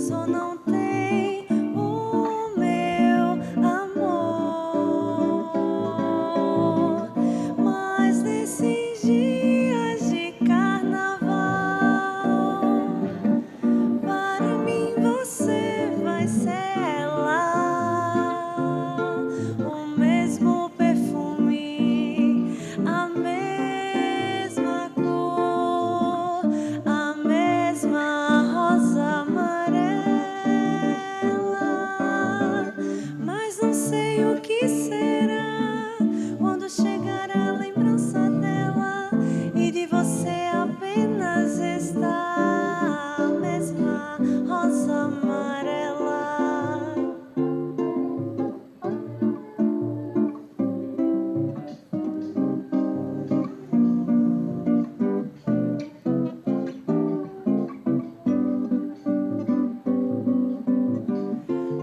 só não tem o meu amor. Mas nesses dias de carnaval, para mim você vai ser ela, o mesmo perfume, a mesma cor, a mesma rosa amarela. Mas não sei o que será quando chegar a lembrança dela e de você apenas está a mesma rosa amarela.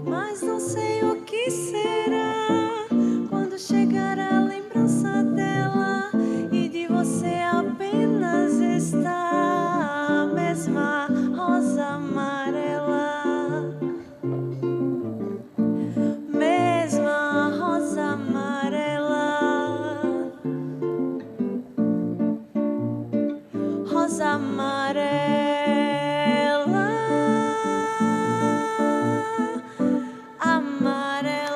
Mas não sei o que será quando chegar a lembrança dela e de você apenas está a mesma rosa amarela. Mesma rosa amarela. Rosa amarela. Amarela.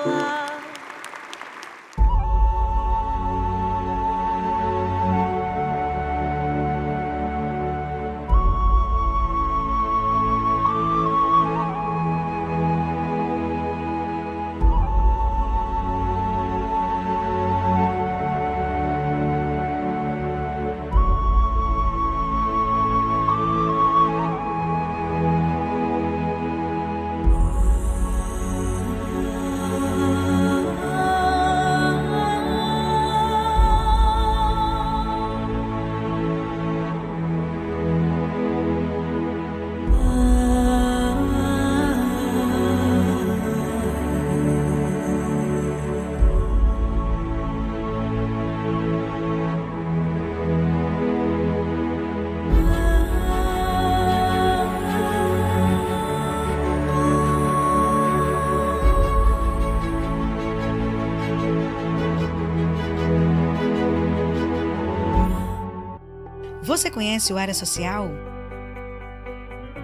Você conhece o Área Social?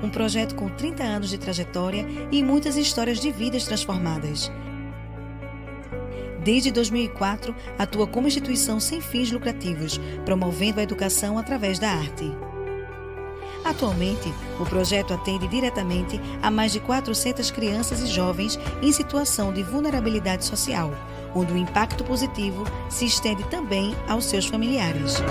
Um projeto com 30 anos de trajetória e muitas histórias de vidas transformadas. Desde 2004, atua como instituição sem fins lucrativos, promovendo a educação através da arte. Atualmente, o projeto atende diretamente a mais de 400 crianças e jovens em situação de vulnerabilidade social, onde o impacto positivo se estende também aos seus familiares.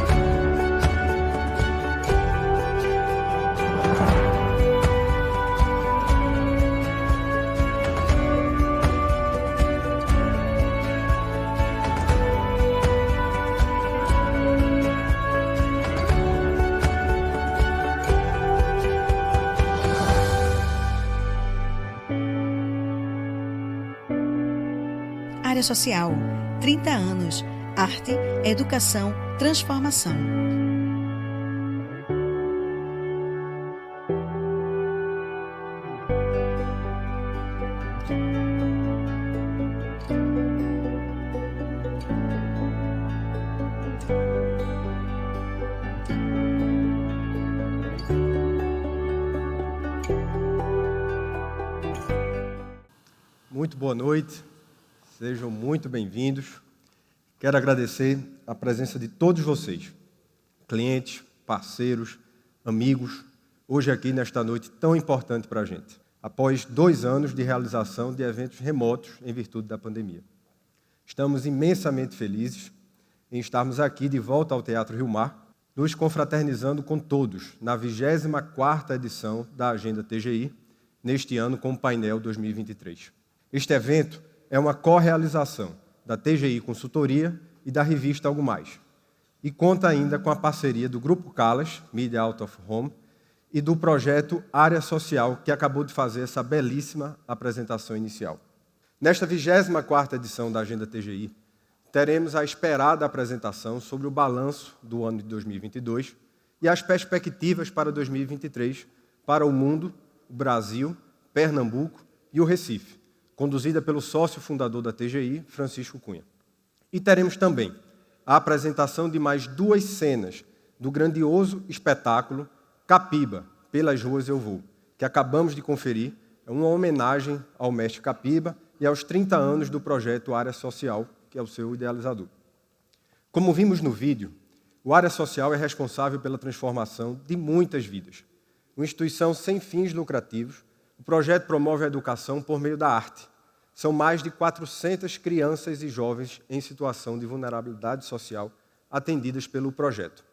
Área Social, 30 anos. Arte, educação, transformação. Muito boa noite. Sejam muito bem-vindos. Quero agradecer a presença de todos vocês, clientes, parceiros, amigos, hoje aqui nesta noite tão importante para a gente, após 2 anos de realização de eventos remotos em virtude da pandemia. Estamos imensamente felizes em estarmos aqui de volta ao Teatro Rio Mar, nos confraternizando com todos na 24ª edição da Agenda TGI, neste ano com o painel 2023. Este evento é uma co-realização da TGI Consultoria e da revista Algo Mais, e conta ainda com a parceria do Grupo Calas, Media Out of Home, e do projeto Área Social, que acabou de fazer essa belíssima apresentação inicial. Nesta 24ª edição da Agenda TGI, teremos a esperada apresentação sobre o balanço do ano de 2022 e as perspectivas para 2023 para o mundo, o Brasil, Pernambuco e o Recife, conduzida pelo sócio fundador da TGI, Francisco Cunha. E teremos também a apresentação de mais 2 cenas do grandioso espetáculo Capiba, Pelas Ruas Eu Vou, que acabamos de conferir. É uma homenagem ao mestre Capiba e aos 30 anos do projeto Área Social, que é o seu idealizador. Como vimos no vídeo, o Área Social é responsável pela transformação de muitas vidas. Uma instituição sem fins lucrativos, o projeto promove a educação por meio da arte. São mais de 400 crianças e jovens em situação de vulnerabilidade social atendidas pelo projeto.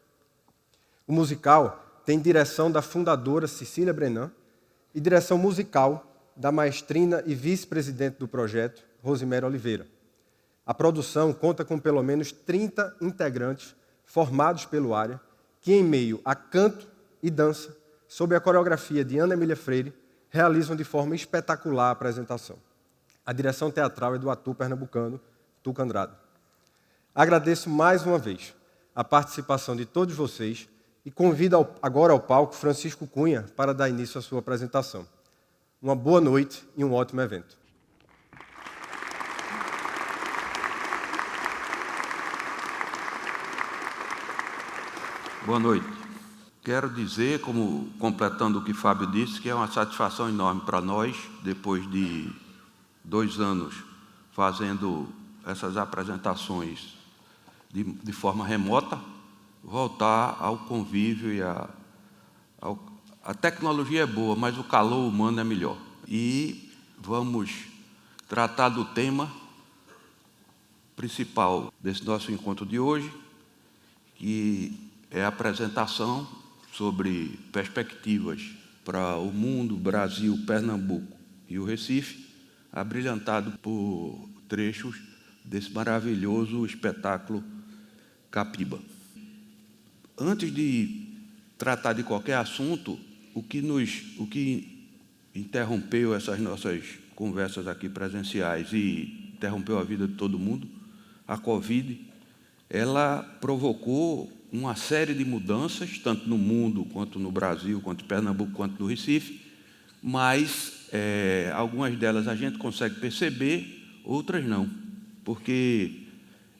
O musical tem direção da fundadora Cecília Brenan e direção musical da maestrina e vice-presidente do projeto, Rosemary Oliveira. A produção conta com pelo menos 30 integrantes formados pelo Área, que em meio a canto e dança, sob a coreografia de Ana Emília Freire, realizam de forma espetacular a apresentação. A direção teatral é do ator pernambucano Tuca Andrade. Agradeço mais uma vez a participação de todos vocês e convido agora ao palco Francisco Cunha para dar início à sua apresentação. Uma boa noite e um ótimo evento. Boa noite. Quero dizer, como completando o que Fábio disse, que é uma satisfação enorme para nós, depois de 2 anos fazendo essas apresentações de forma remota, voltar ao convívio e a tecnologia é boa, mas o calor humano é melhor. E vamos tratar do tema principal desse nosso encontro de hoje, que é a apresentação sobre perspectivas para o mundo, Brasil, Pernambuco e o Recife, abrilhantado por trechos desse maravilhoso espetáculo Capiba. Antes de tratar de qualquer assunto, o que interrompeu essas nossas conversas aqui presenciais e interrompeu a vida de todo mundo, a Covid, ela provocou uma série de mudanças, tanto no mundo, quanto no Brasil, quanto em Pernambuco, quanto no Recife, mas algumas delas a gente consegue perceber, outras não, porque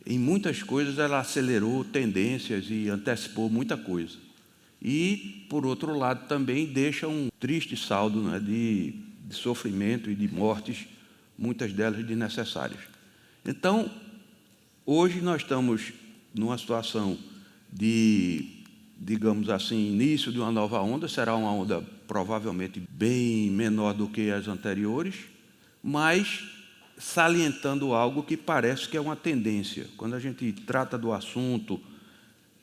em muitas coisas ela acelerou tendências e antecipou muita coisa. E, por outro lado, também deixa um triste saldo, né, de sofrimento e de mortes, muitas delas desnecessárias. Então, hoje nós estamos numa situação de, digamos assim, início de uma nova onda. Será uma onda provavelmente bem menor do que as anteriores, mas salientando algo que parece que é uma tendência. Quando a gente trata do assunto,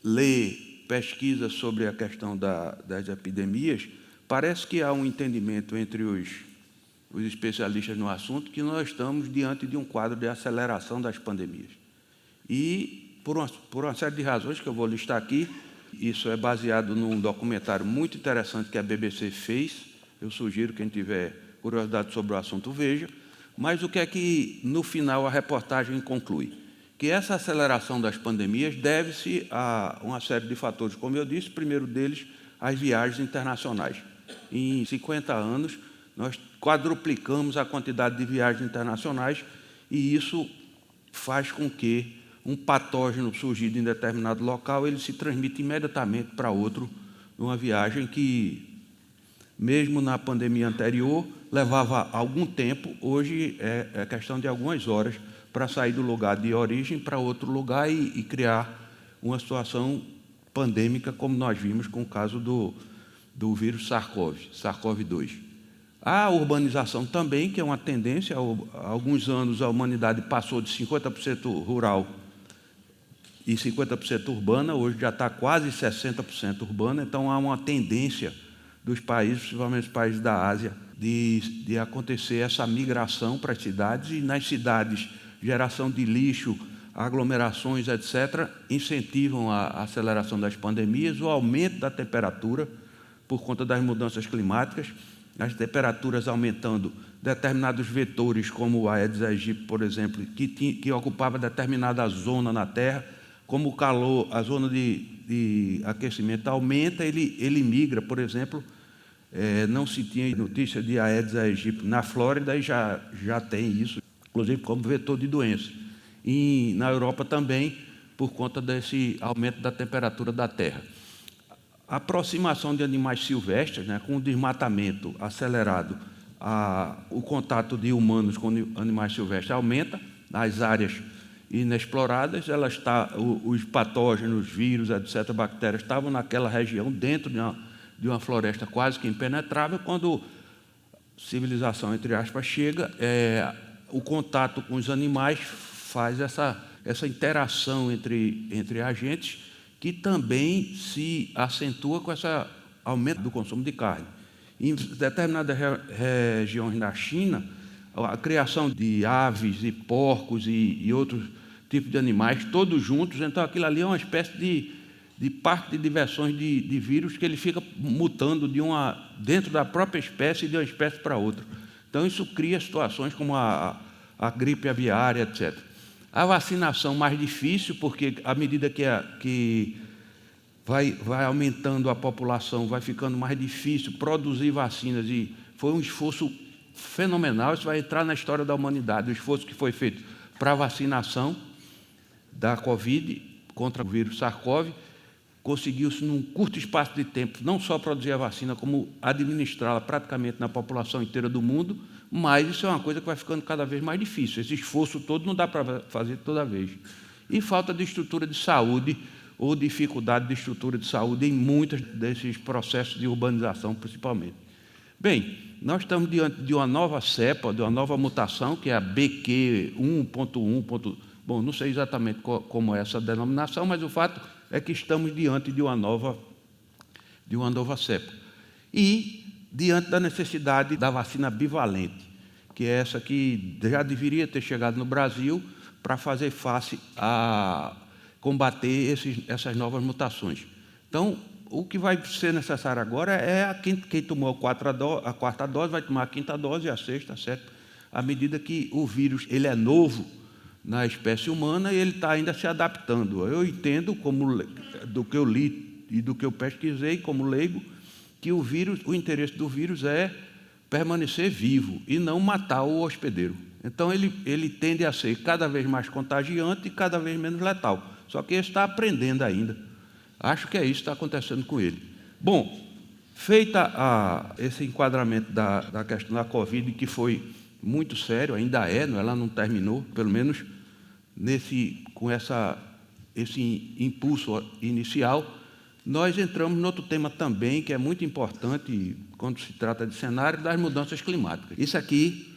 lê, pesquisa sobre a questão das epidemias, parece que há um entendimento entre os especialistas no assunto que nós estamos diante de um quadro de aceleração das pandemias. E, por uma série de razões que eu vou listar aqui, isso é baseado num documentário muito interessante que a BBC fez. Eu sugiro, quem tiver curiosidade sobre o assunto, veja. Mas o que é que, no final, a reportagem conclui? Que essa aceleração das pandemias deve-se a uma série de fatores, como eu disse, o primeiro deles, as viagens internacionais. Em 50 anos, nós quadruplicamos a quantidade de viagens internacionais e isso faz com que um patógeno surgido em determinado local, ele se transmite imediatamente para outro, numa viagem que, mesmo na pandemia anterior, levava algum tempo, hoje é questão de algumas horas para sair do lugar de origem para outro lugar e criar uma situação pandêmica, como nós vimos com o caso do vírus SARS-CoV-2. A urbanização também, que é uma tendência. Há alguns anos a humanidade passou de 50% rural e 50% urbana, hoje já está quase 60% urbana, então há uma tendência dos países, principalmente os países da Ásia, de acontecer essa migração para as cidades, e nas cidades, geração de lixo, aglomerações, etc., incentivam a aceleração das pandemias, o aumento da temperatura por conta das mudanças climáticas, as temperaturas aumentando, determinados vetores, como o Aedes aegypti, por exemplo, que ocupava determinada zona na Terra, como o calor, a zona de aquecimento aumenta, ele migra, por exemplo, não se tinha notícia de Aedes aegypti na Flórida, e já tem isso, inclusive como vetor de doença. E na Europa também, por conta desse aumento da temperatura da terra. A aproximação de animais silvestres, né, com o desmatamento acelerado, o contato de humanos com animais silvestres aumenta. Nas áreas inexploradas, os patógenos, vírus, etc., bactérias, estavam naquela região, dentro de uma floresta quase que impenetrável. Quando a civilização, entre aspas, chega, o contato com os animais faz essa interação entre agentes, que também se acentua com esse aumento do consumo de carne. Em determinadas regiões na China, a criação de aves e porcos e outros tipos de animais, todos juntos, então aquilo ali é uma espécie de parque de diversões de vírus, que ele fica mutando dentro da própria espécie, de uma espécie para outra. Então isso cria situações como a gripe aviária, etc. A vacinação mais difícil, porque à medida que vai aumentando a população, vai ficando mais difícil produzir vacinas, e foi um esforço fenomenal. Isso vai entrar na história da humanidade, o esforço que foi feito para a vacinação da Covid contra o vírus SARS-CoV. Conseguiu-se, num curto espaço de tempo, não só produzir a vacina, como administrá-la praticamente na população inteira do mundo, mas isso é uma coisa que vai ficando cada vez mais difícil. Esse esforço todo não dá para fazer toda vez. E falta de estrutura de saúde, ou dificuldade de estrutura de saúde em muitos desses processos de urbanização, principalmente. Bem, nós estamos diante de uma nova cepa, de uma nova mutação, que é a BQ1.1. Bom, não sei exatamente como é essa denominação, mas o fato é que estamos diante de uma nova cepa. E diante da necessidade da vacina bivalente, que é essa que já deveria ter chegado no Brasil para fazer face a combater essas novas mutações. Então, o que vai ser necessário agora é quem tomou a quarta dose vai tomar a quinta dose e a sexta, a sétima, à medida que o vírus ele é novo na espécie humana e ele está ainda se adaptando. Eu entendo, do que eu li e do que eu pesquisei como leigo, que o interesse do vírus é permanecer vivo e não matar o hospedeiro. Então, ele tende a ser cada vez mais contagiante e cada vez menos letal. Só que ele está aprendendo ainda. Acho que é isso que está acontecendo com ele. Bom, feita esse enquadramento da questão da Covid, que foi muito sério, ainda ela não terminou, pelo menos com esse impulso inicial, nós entramos no outro tema também, que é muito importante quando se trata de cenário, das mudanças climáticas. Isso aqui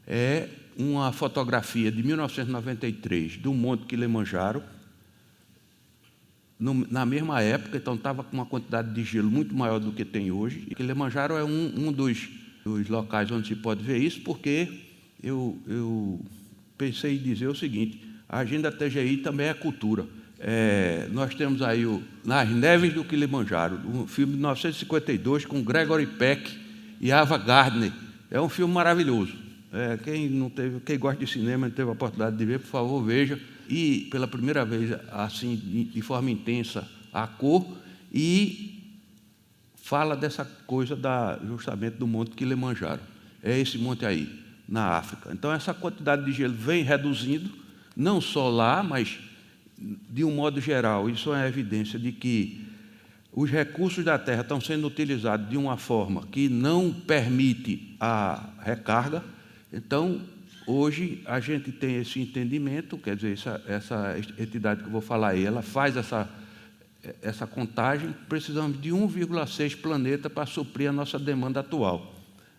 é uma fotografia de 1993 do Monte Kilimanjaro, na mesma época, então estava com uma quantidade de gelo muito maior do que tem hoje. E Kilimanjaro é um dos locais onde se pode ver isso, porque eu pensei em dizer o seguinte: a agenda TGI também é cultura. Nós temos aí Nas Neves do Kilimanjaro, um filme de 1952 com Gregory Peck e Ava Gardner. É um filme maravilhoso. Quem gosta de cinema, não teve a oportunidade de ver, por favor, veja. E, pela primeira vez, assim, de forma intensa, a cor, e fala dessa coisa justamente do Monte Kilimanjaro. É esse monte aí, na África. Então, essa quantidade de gelo vem reduzindo, não só lá, mas, de um modo geral, isso é evidência de que os recursos da Terra estão sendo utilizados de uma forma que não permite a recarga. Então, hoje, a gente tem esse entendimento, quer dizer, essa entidade que eu vou falar aí, ela faz essa contagem. Precisamos de 1,6 planeta para suprir a nossa demanda atual,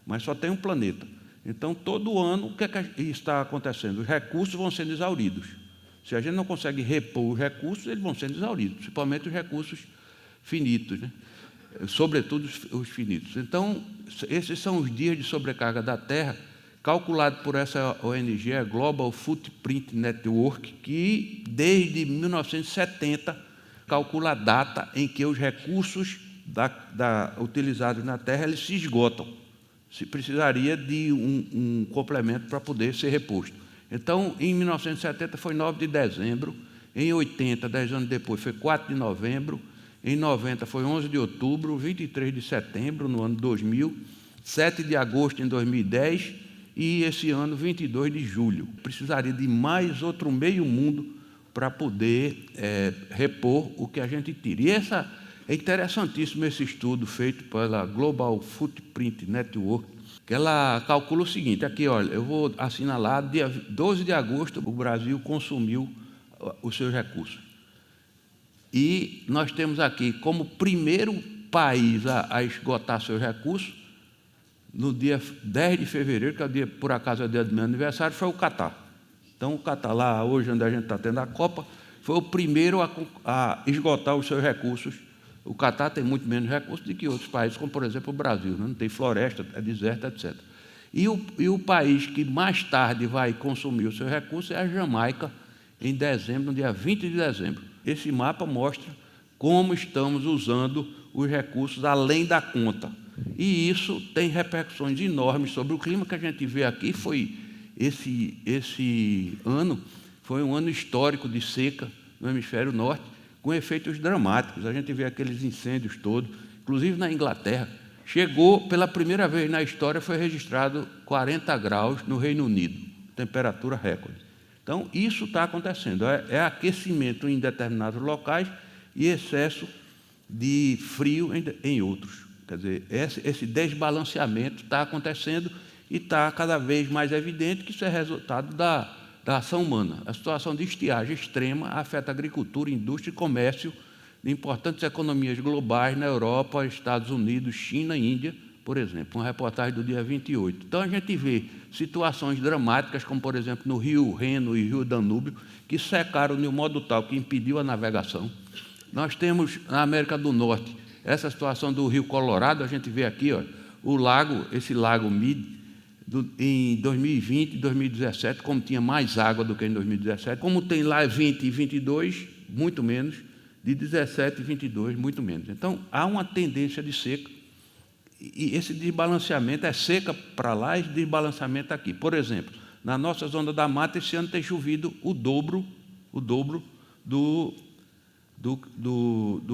mas só tem um planeta. Então, todo ano, o que é que está acontecendo? Os recursos vão sendo exauridos. Se a gente não consegue repor os recursos, eles vão sendo exauridos, principalmente os recursos finitos, né? Sobretudo os finitos. Então, esses são os dias de sobrecarga da Terra, calculado por essa ONG, a Global Footprint Network, que desde 1970 calcula a data em que os recursos utilizados na Terra eles se esgotam. Se precisaria de um complemento para poder ser reposto. Então, em 1970 foi 9 de dezembro, em 80, 10 anos depois, foi 4 de novembro, Em 90 foi 11 de outubro, 23 de setembro, no ano 2000, 7 de agosto em 2010 e esse ano 22 de julho. Precisaria de mais outro meio mundo para poder repor o que a gente tira. E é interessantíssimo esse estudo feito pela Global Footprint Network, que ela calcula o seguinte, aqui, olha, eu vou assinalar, dia 12 de agosto, o Brasil consumiu os seus recursos. E nós temos aqui como primeiro país a esgotar seus recursos, no dia 10 de fevereiro, que é o dia, por acaso é o dia do meu aniversário, foi o Catar. Então, o Catar, lá hoje, onde a gente está tendo a Copa, foi o primeiro a esgotar os seus recursos. O Catar tem muito menos recursos do que outros países, como, por exemplo, o Brasil, né? Não tem floresta, é deserto, etc. E o país que mais tarde vai consumir os seus recursos é a Jamaica, em dezembro, no dia 20 de dezembro. Esse mapa mostra como estamos usando os recursos além da conta. E isso tem repercussões enormes sobre o clima que a gente vê aqui. Esse ano foi um ano histórico de seca no hemisfério norte, com efeitos dramáticos. A gente vê aqueles incêndios todos, inclusive na Inglaterra. Chegou, pela primeira vez na história, foi registrado 40 graus no Reino Unido, temperatura recorde. Então, isso está acontecendo, é aquecimento em determinados locais e excesso de frio em outros. Quer dizer, esse desbalanceamento está acontecendo e está cada vez mais evidente que isso é resultado da ação humana. A situação de estiagem extrema afeta a agricultura, indústria e comércio de importantes economias globais na Europa, Estados Unidos, China e Índia, por exemplo, uma reportagem do dia 28. Então, a gente vê situações dramáticas, como, por exemplo, no rio Reno e rio Danúbio, que secaram de um modo tal que impediu a navegação. Nós temos, na América do Norte, essa situação do rio Colorado. A gente vê aqui, ó, o lago, esse lago Mead, em 2020 e 2017, como tinha mais água do que em 2017, como tem lá 20 e 22, muito menos, de 17 e 22, muito menos. Então, há uma tendência de seca, e esse desbalanceamento é seca para lá e desbalanceamento aqui. Por exemplo, na nossa zona da mata, esse ano tem chovido o dobro do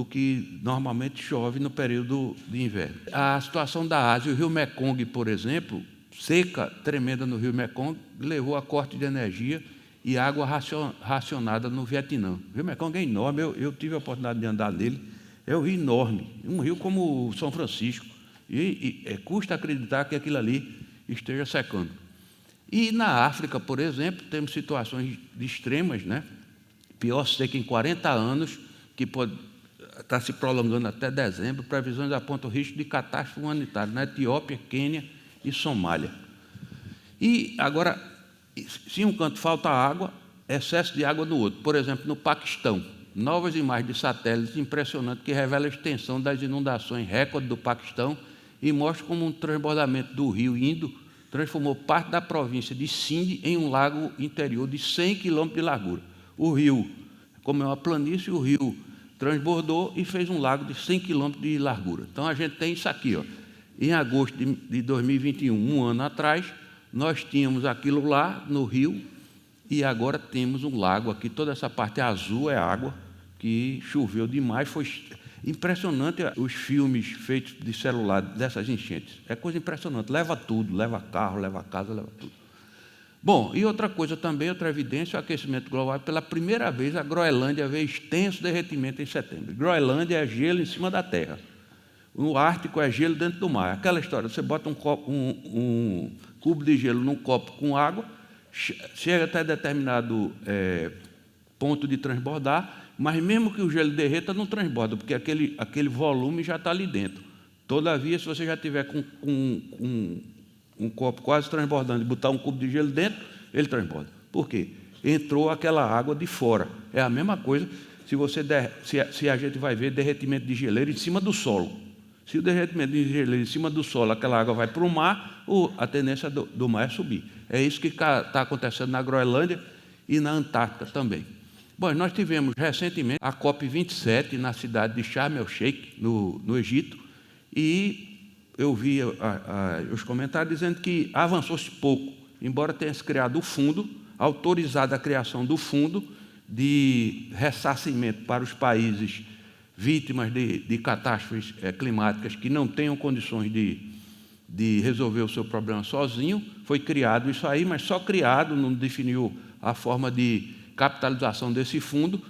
que normalmente chove no período de inverno. A situação da Ásia, o rio Mekong, por exemplo, seca tremenda no rio Mekong, levou a corte de energia e água racionada no Vietnã. O rio Mekong é enorme, eu tive a oportunidade de andar nele, é um rio enorme, um rio como o São Francisco, e custa acreditar que aquilo ali esteja secando. E na África, por exemplo, temos situações extremas, né? Pior seca em 40 anos, que pode estar se prolongando até dezembro. Previsões apontam o risco de catástrofe humanitária na Etiópia, Quênia e Somália. E agora, se em um canto falta água, excesso de água no outro. Por exemplo, no Paquistão, novas imagens de satélites impressionantes que revelam a extensão das inundações recorde do Paquistão e mostram como um transbordamento do rio Indo transformou parte da província de Sindh em um lago interior de 100 quilômetros de largura. O rio, como é uma planície, o rio transbordou e fez um lago de 100 quilômetros de largura. Então, a gente tem isso aqui, ó. Em agosto de 2021, um ano atrás, nós tínhamos aquilo lá no rio e agora temos um lago aqui. Toda essa parte azul é água, que choveu demais. Foi impressionante os filmes feitos de celular dessas enchentes. É coisa impressionante. Leva tudo, leva carro, leva casa, leva tudo. Bom, e outra coisa também, outra evidência, o aquecimento global. Pela primeira vez, a Groenlândia vê extenso derretimento em setembro. Groenlândia é gelo em cima da terra. O Ártico é gelo dentro do mar. Aquela história, você bota um cubo de gelo num copo com água, chega até determinado ponto de transbordar, mas mesmo que o gelo derreta, não transborda, porque aquele volume já está ali dentro. Todavia, se você já tiver com um copo quase transbordando e botar um cubo de gelo dentro, ele transborda. Por quê? Entrou aquela água de fora. É a mesma coisa se a gente vai ver derretimento de geleira em cima do solo. Se o derretimento de geleira em cima do solo, aquela água vai para o mar, a tendência do mar é subir. É isso que está acontecendo na Groenlândia e na Antártica também. Bom, nós tivemos recentemente a COP27 na cidade de Sharm el-Sheikh, no Egito, e eu vi os comentários dizendo que avançou-se pouco, embora tenha se criado o fundo, autorizado a criação do fundo de ressarcimento para os países vítimas de catástrofes climáticas que não tenham condições de resolver o seu problema sozinho. Foi criado isso aí, mas só criado, não definiu a forma de capitalização desse fundo.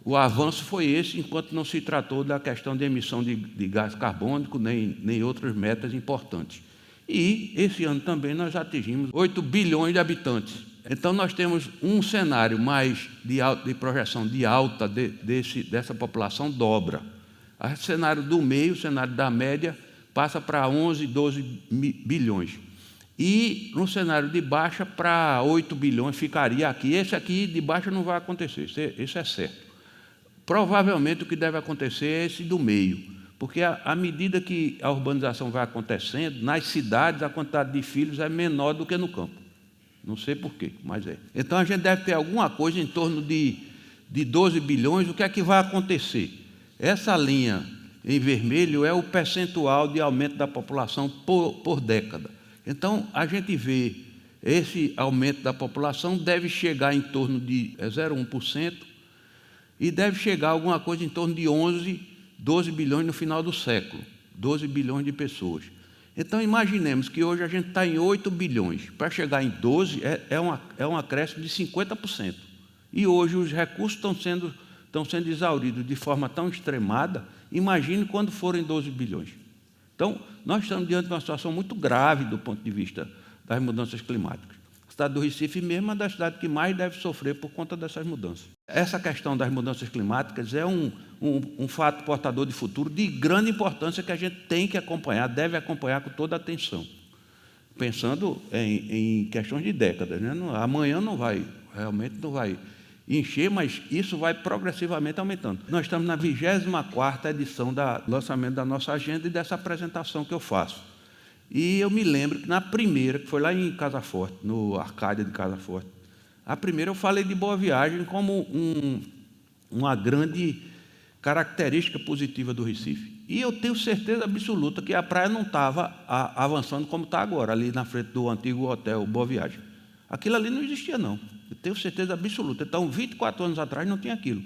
O avanço foi esse, enquanto não se tratou da questão de emissão de gás carbônico, nem outras metas importantes. E, esse ano também, nós atingimos 8 bilhões de habitantes. Então, nós temos um cenário mais de projeção de alta dessa população dobra. O cenário do meio, o cenário da média, passa para 11, 12 bilhões. E, no cenário de baixa, para 8 bilhões ficaria aqui. Esse aqui de baixa não vai acontecer, isso é certo. Provavelmente o que deve acontecer é esse do meio, porque à medida que a urbanização vai acontecendo, nas cidades a quantidade de filhos é menor do que no campo. Não sei porquê, mas é. Então a gente deve ter alguma coisa em torno de 12 bilhões. O que é que vai acontecer? Essa linha em vermelho é o percentual de aumento da população por década. Então a gente vê esse aumento da população deve chegar em torno de 0,1%, e deve chegar a alguma coisa em torno de 11, 12 bilhões no final do século, 12 bilhões de pessoas. Então, imaginemos que hoje a gente está em 8 bilhões. Para chegar em 12, é um acréscimo de 50%. E hoje os recursos estão sendo exauridos de forma tão extremada, imagine quando forem 12 bilhões. Então, nós estamos diante de uma situação muito grave do ponto de vista das mudanças climáticas. A cidade do Recife mesmo é uma das cidades que mais deve sofrer por conta dessas mudanças. Essa questão das mudanças climáticas é um fato portador de futuro de grande importância que a gente tem que acompanhar, deve acompanhar com toda a atenção, pensando em questões de décadas, né? Amanhã realmente não vai encher, mas isso vai progressivamente aumentando. Nós estamos na 24ª edição do lançamento da nossa agenda e dessa apresentação que eu faço. E eu me lembro que na primeira, que foi lá em Casa Forte, no Arcádia de Casa Forte, a primeira eu falei de Boa Viagem como uma grande característica positiva do Recife. E eu tenho certeza absoluta que a praia não estava avançando como está agora, ali na frente do antigo hotel Boa Viagem. Aquilo ali não existia, não. Eu tenho certeza absoluta. Então, 24 anos atrás não tinha aquilo.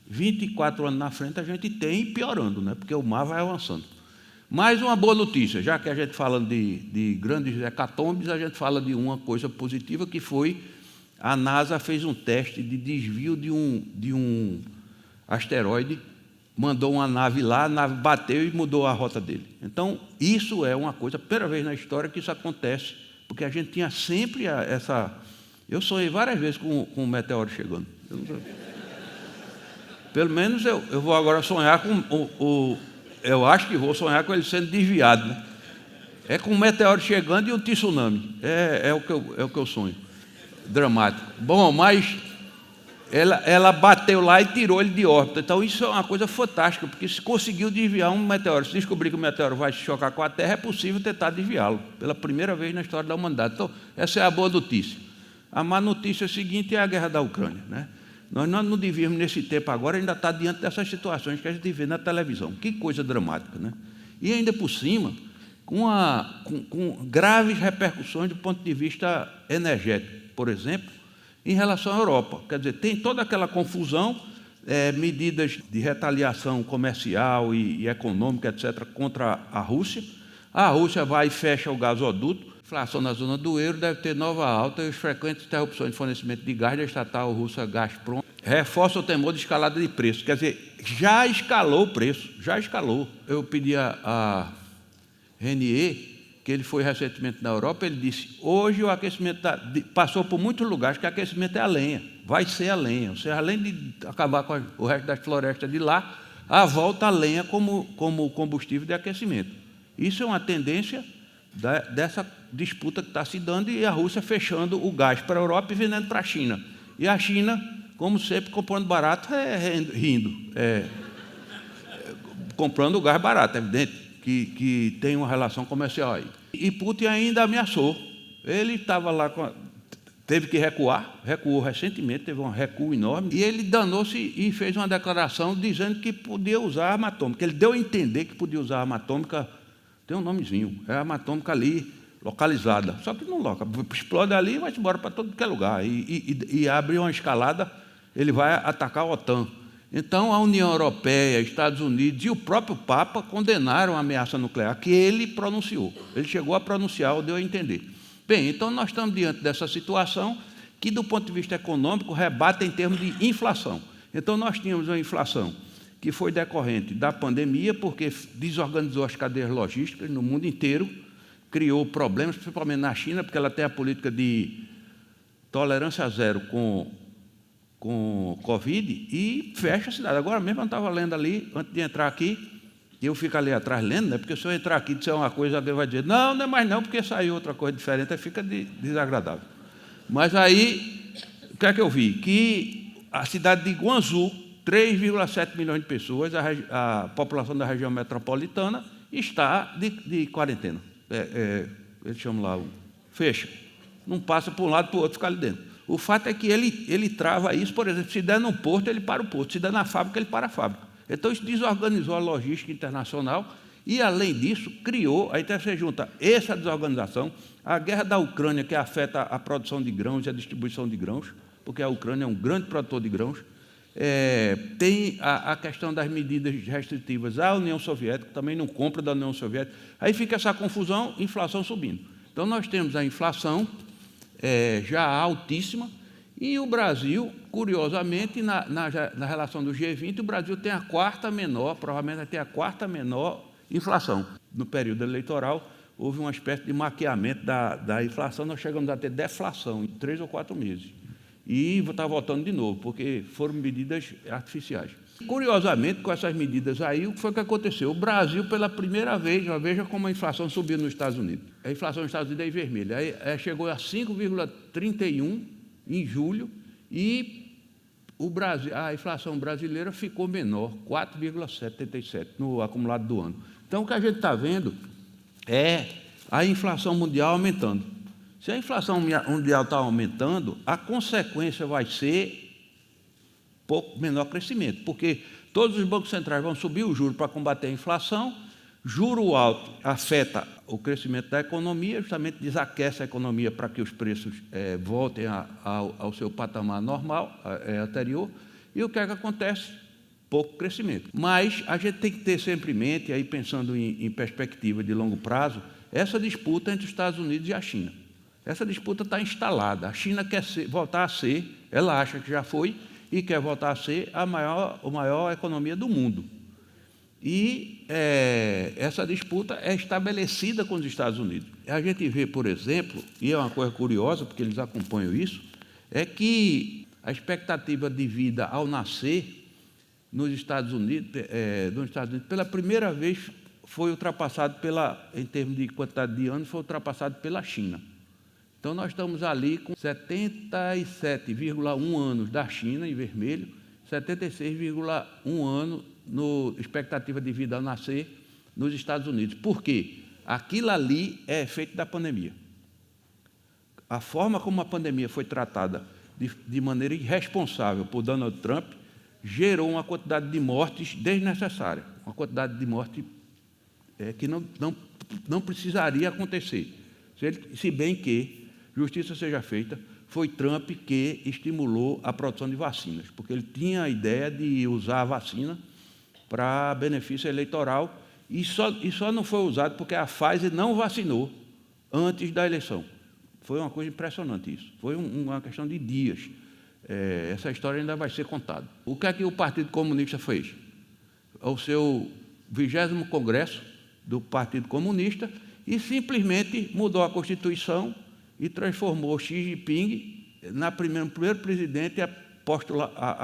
24 anos na frente a gente tem e piorando, né? Porque o mar vai avançando. Mais uma boa notícia, já que a gente falando de grandes hecatombes, a gente fala de uma coisa positiva, que foi a NASA fez um teste de desvio de um asteroide, mandou uma nave lá, a nave bateu e mudou a rota dele. Então, isso é uma coisa, primeira vez na história que isso acontece, porque a gente tinha sempre essa... Eu sonhei várias vezes com um meteoro chegando. Pelo menos eu vou agora sonhar com eu acho que vou sonhar com ele sendo desviado, né? É com um meteoro chegando e um tsunami. É o que eu sonho. Dramático. Bom, mas ela bateu lá e tirou ele de órbita. Então, isso é uma coisa fantástica, porque se conseguiu desviar um meteoro, se descobrir que o meteoro vai se chocar com a Terra, é possível tentar desviá-lo, pela primeira vez na história da humanidade. Então, essa é a boa notícia. A má notícia seguinte é a guerra da Ucrânia, né? Nós não devíamos, nesse tempo agora, ainda estar diante dessas situações que a gente vê na televisão. Que coisa dramática, né? E ainda por cima, com graves repercussões do ponto de vista energético, por exemplo, em relação à Europa. Quer dizer, tem toda aquela confusão, medidas de retaliação comercial e econômica, etc., contra a Rússia. A Rússia vai e fecha o gasoduto. Inflação na zona do euro deve ter nova alta e as frequentes interrupções de fornecimento de gás da estatal russa Gazprom reforça o temor de escalada de preço. Quer dizer, já escalou o preço, já escalou. Eu pedi a Renier, que ele foi recentemente na Europa, ele disse, hoje o aquecimento passou por muitos lugares que o aquecimento é a lenha, vai ser a lenha. Ou seja, além de acabar com o resto das florestas de lá, a volta a lenha como combustível de aquecimento. Isso é uma tendência dessa disputa que está se dando, e a Rússia fechando o gás para a Europa e vendendo para a China. E a China, como sempre, comprando barato, comprando o gás barato, é evidente que tem uma relação comercial aí. E Putin ainda ameaçou. Ele estava lá, teve que recuou recentemente, teve um recuo enorme, e ele danou-se e fez uma declaração dizendo que podia usar arma atômica. Ele deu a entender que podia usar arma atômica. Tem um nomezinho, é a arma atômica ali, localizada. Só que não loca, explode ali e vai embora para todo que é lugar. E abre uma escalada, ele vai atacar a OTAN. Então, a União Europeia, Estados Unidos e o próprio Papa condenaram a ameaça nuclear que ele pronunciou. Ele chegou a pronunciar, ou deu a entender. Bem, então nós estamos diante dessa situação que, do ponto de vista econômico, rebate em termos de inflação. Então, nós tínhamos uma inflação que foi decorrente da pandemia, porque desorganizou as cadeias logísticas no mundo inteiro, criou problemas, principalmente na China, porque ela tem a política de tolerância zero com Covid e fecha a cidade. Agora mesmo eu estava lendo ali, antes de entrar aqui, e eu fico ali atrás lendo, né? Porque se eu entrar aqui e disser uma coisa, alguém vai dizer, não, não é mais não, porque saiu outra coisa diferente, aí fica desagradável. Mas aí, o que é que eu vi? Que a cidade de Guangzhou, 3,7 milhões de pessoas, a população da região metropolitana, está de quarentena. Eles chamam lá, fecha. Não passa para um lado para o outro, fica ali dentro. O fato é que ele trava isso, por exemplo, se der no porto, ele para o porto, se der na fábrica, ele para a fábrica. Então, isso desorganizou a logística internacional e, além disso, criou, aí até você junta essa desorganização, a guerra da Ucrânia, que afeta a produção de grãos e a distribuição de grãos, porque a Ucrânia é um grande produtor de grãos, tem a questão das medidas restritivas à União Soviética, também não compra da União Soviética, aí fica essa confusão, inflação subindo. Então, nós temos a inflação já altíssima, e o Brasil, curiosamente, na relação do G20, o Brasil tem a quarta menor, provavelmente vai ter a quarta menor inflação. No período eleitoral, houve uma espécie de maquiamento da inflação, nós chegamos a ter deflação em 3 ou 4 meses. E está voltando de novo, porque foram medidas artificiais. Curiosamente, com essas medidas aí, o que foi que aconteceu? O Brasil, pela primeira vez, veja como a inflação subiu nos Estados Unidos. A inflação nos Estados Unidos é vermelha. Aí chegou a 5,31 em julho e a inflação brasileira ficou menor, 4,77 no acumulado do ano. Então, o que a gente está vendo é a inflação mundial aumentando. Se a inflação mundial está aumentando, a consequência vai ser pouco menor crescimento, porque todos os bancos centrais vão subir o juro para combater a inflação, juro alto afeta o crescimento da economia, justamente desaquece a economia para que os preços voltem ao seu patamar normal, anterior, e o que é que acontece? Pouco crescimento. Mas a gente tem que ter sempre em mente, aí pensando em perspectiva de longo prazo, essa disputa entre os Estados Unidos e a China. Essa disputa está instalada. A China quer voltar a ser, ela acha que já foi, e quer voltar a ser a maior economia do mundo. E essa disputa é estabelecida com os Estados Unidos. A gente vê, por exemplo, e é uma coisa curiosa, porque eles acompanham isso, é que a expectativa de vida ao nascer nos Estados Unidos, pela primeira vez, foi ultrapassado em termos de quantidade de anos, foi ultrapassado pela China. Então, nós estamos ali com 77,1 anos da China, em vermelho, 76,1 anos no expectativa de vida ao nascer nos Estados Unidos. Por quê? Aquilo ali é efeito da pandemia. A forma como a pandemia foi tratada de maneira irresponsável por Donald Trump gerou uma quantidade de mortes desnecessária, uma quantidade de morte que não precisaria acontecer, se bem que, justiça seja feita, foi Trump que estimulou a produção de vacinas, porque ele tinha a ideia de usar a vacina para benefício eleitoral e só não foi usado porque a Pfizer não vacinou antes da eleição. Foi uma coisa impressionante isso. Foi uma questão de dias. Essa história ainda vai ser contada. O que é que o Partido Comunista fez? Ao seu 20º Congresso do Partido Comunista e simplesmente mudou a Constituição e transformou Xi Jinping no primeiro presidente a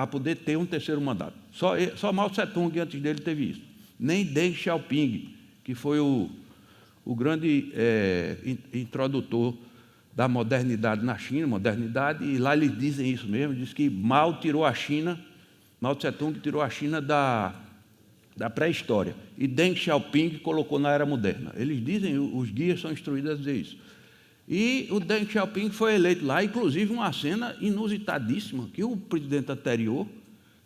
poder ter um terceiro mandato. Só Mao Tse-tung, antes dele, teve isso. Nem Deng Xiaoping, que foi o grande introdutor da modernidade na China, e lá eles dizem isso mesmo, diz que Mao Tse-tung tirou a China da pré-história, e Deng Xiaoping colocou na era moderna. Eles dizem, os guias são instruídos a dizer isso. E o Deng Xiaoping foi eleito lá, inclusive uma cena inusitadíssima, que o presidente anterior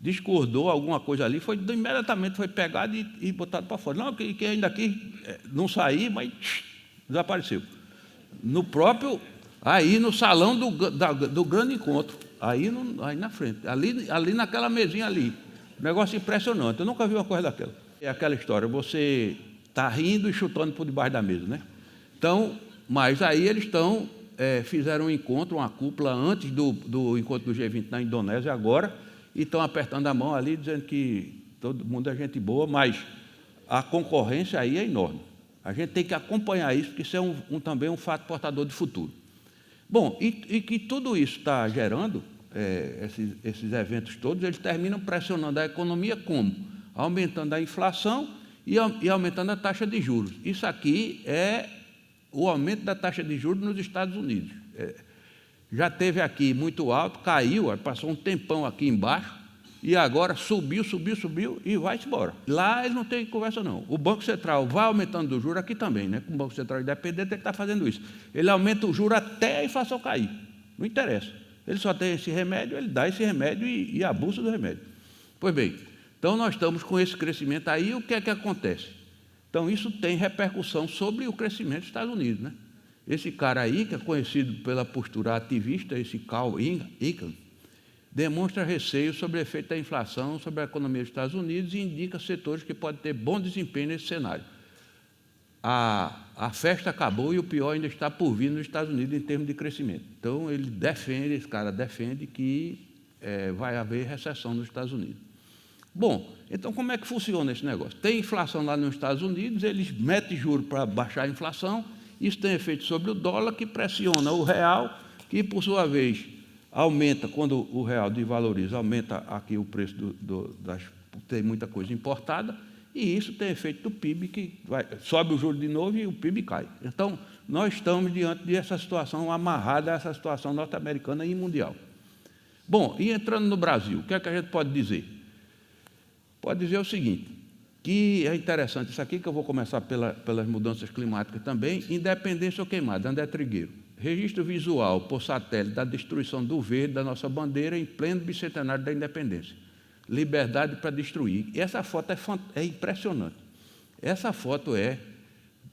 discordou alguma coisa ali, imediatamente foi pegado e botado para fora. Não, que ainda aqui não saí, mas desapareceu. Aí no salão do grande encontro, aí na frente, ali naquela mesinha ali, Negócio impressionante, eu nunca vi uma coisa daquela. É aquela história, você está rindo e chutando por debaixo da mesa, né? Então, mas aí eles fizeram um encontro, uma cúpula antes do encontro do G20 na Indonésia agora, e estão apertando a mão ali, dizendo que todo mundo é gente boa, mas a concorrência aí é enorme. A gente tem que acompanhar isso, porque isso é também um fato portador de futuro. Bom, e que tudo isso está gerando, esses eventos todos, eles terminam pressionando a economia como? Aumentando a inflação e aumentando a taxa de juros. Isso aqui é o aumento da taxa de juros nos Estados Unidos. Já teve aqui muito alto, caiu, passou um tempão aqui embaixo, e agora subiu e vai-se embora. Lá eles não têm conversa, não. O Banco Central vai aumentando o juro aqui também, né? Com o Banco Central independente, ele está fazendo isso. Ele aumenta o juro até a inflação cair. Não interessa. Ele só tem esse remédio, ele dá esse remédio e abusa do remédio. Pois bem, então nós estamos com esse crescimento aí, o que é que acontece? Então isso tem repercussão sobre o crescimento dos Estados Unidos, né? Esse cara aí, que é conhecido pela postura ativista, esse Carl Icahn, demonstra receio sobre o efeito da inflação sobre a economia dos Estados Unidos e indica setores que podem ter bom desempenho nesse cenário. A festa acabou e o pior ainda está por vir nos Estados Unidos em termos de crescimento. Então, esse cara defende que vai haver recessão nos Estados Unidos. Bom, então como é que funciona esse negócio? Tem inflação lá nos Estados Unidos, eles metem juros para baixar a inflação, isso tem efeito sobre o dólar, que pressiona o real, que, por sua vez, aumenta, quando o real desvaloriza, aumenta aqui o preço tem muita coisa importada, e isso tem efeito do PIB, que sobe o juro de novo e o PIB cai. Então, nós estamos diante dessa situação amarrada a essa situação norte-americana e mundial. Bom, e entrando no Brasil, o que é que a gente pode dizer? Pode dizer o seguinte, que é interessante isso aqui, que eu vou começar pelas mudanças climáticas também, independência ou queimada, André Trigueiro. Registro visual por satélite da destruição do verde da nossa bandeira em pleno bicentenário da independência. Liberdade para destruir. E essa foto é impressionante. Essa foto é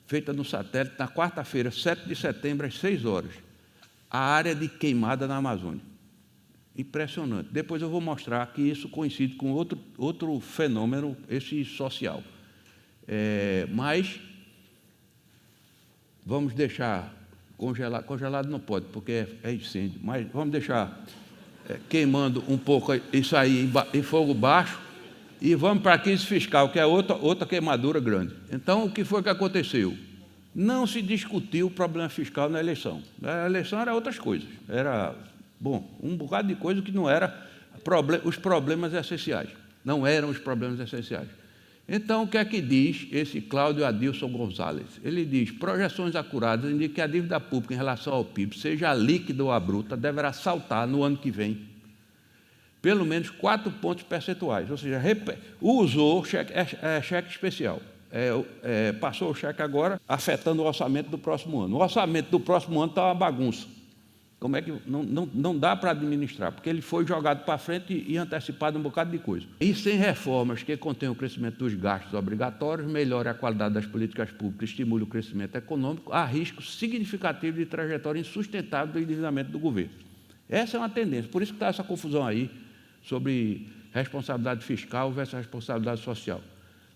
feita no satélite na quarta-feira, 7 de setembro, às 6 horas. A área de queimada na Amazônia. Impressionante. Depois eu vou mostrar que isso coincide com outro fenômeno, esse social. Mas vamos deixar congelado não pode, porque é incêndio, mas vamos deixar queimando um pouco isso aí em fogo baixo e vamos para a crise fiscal, que é outra queimadura grande. Então, o que foi que aconteceu? Não se discutiu o problema fiscal na eleição. A eleição era outras coisas, era, um bocado de coisa que não era os problemas essenciais, não eram os problemas essenciais. Então, o que é que diz esse Cláudio Adilson Gonzalez? Ele diz, projeções acuradas indicam que a dívida pública em relação ao PIB, seja líquida ou a bruta, deverá saltar no ano que vem pelo menos 4 pontos percentuais, ou seja, usou cheque especial. Passou o cheque agora, afetando o orçamento do próximo ano. O orçamento do próximo ano está uma bagunça. Como é que não dá para administrar? Porque ele foi jogado para frente e antecipado um bocado de coisa. E sem reformas que contenham o crescimento dos gastos obrigatórios, melhore a qualidade das políticas públicas, estimule o crescimento econômico, há risco significativo de trajetória insustentável do endividamento do governo. Essa é uma tendência, por isso que está essa confusão aí sobre responsabilidade fiscal versus responsabilidade social.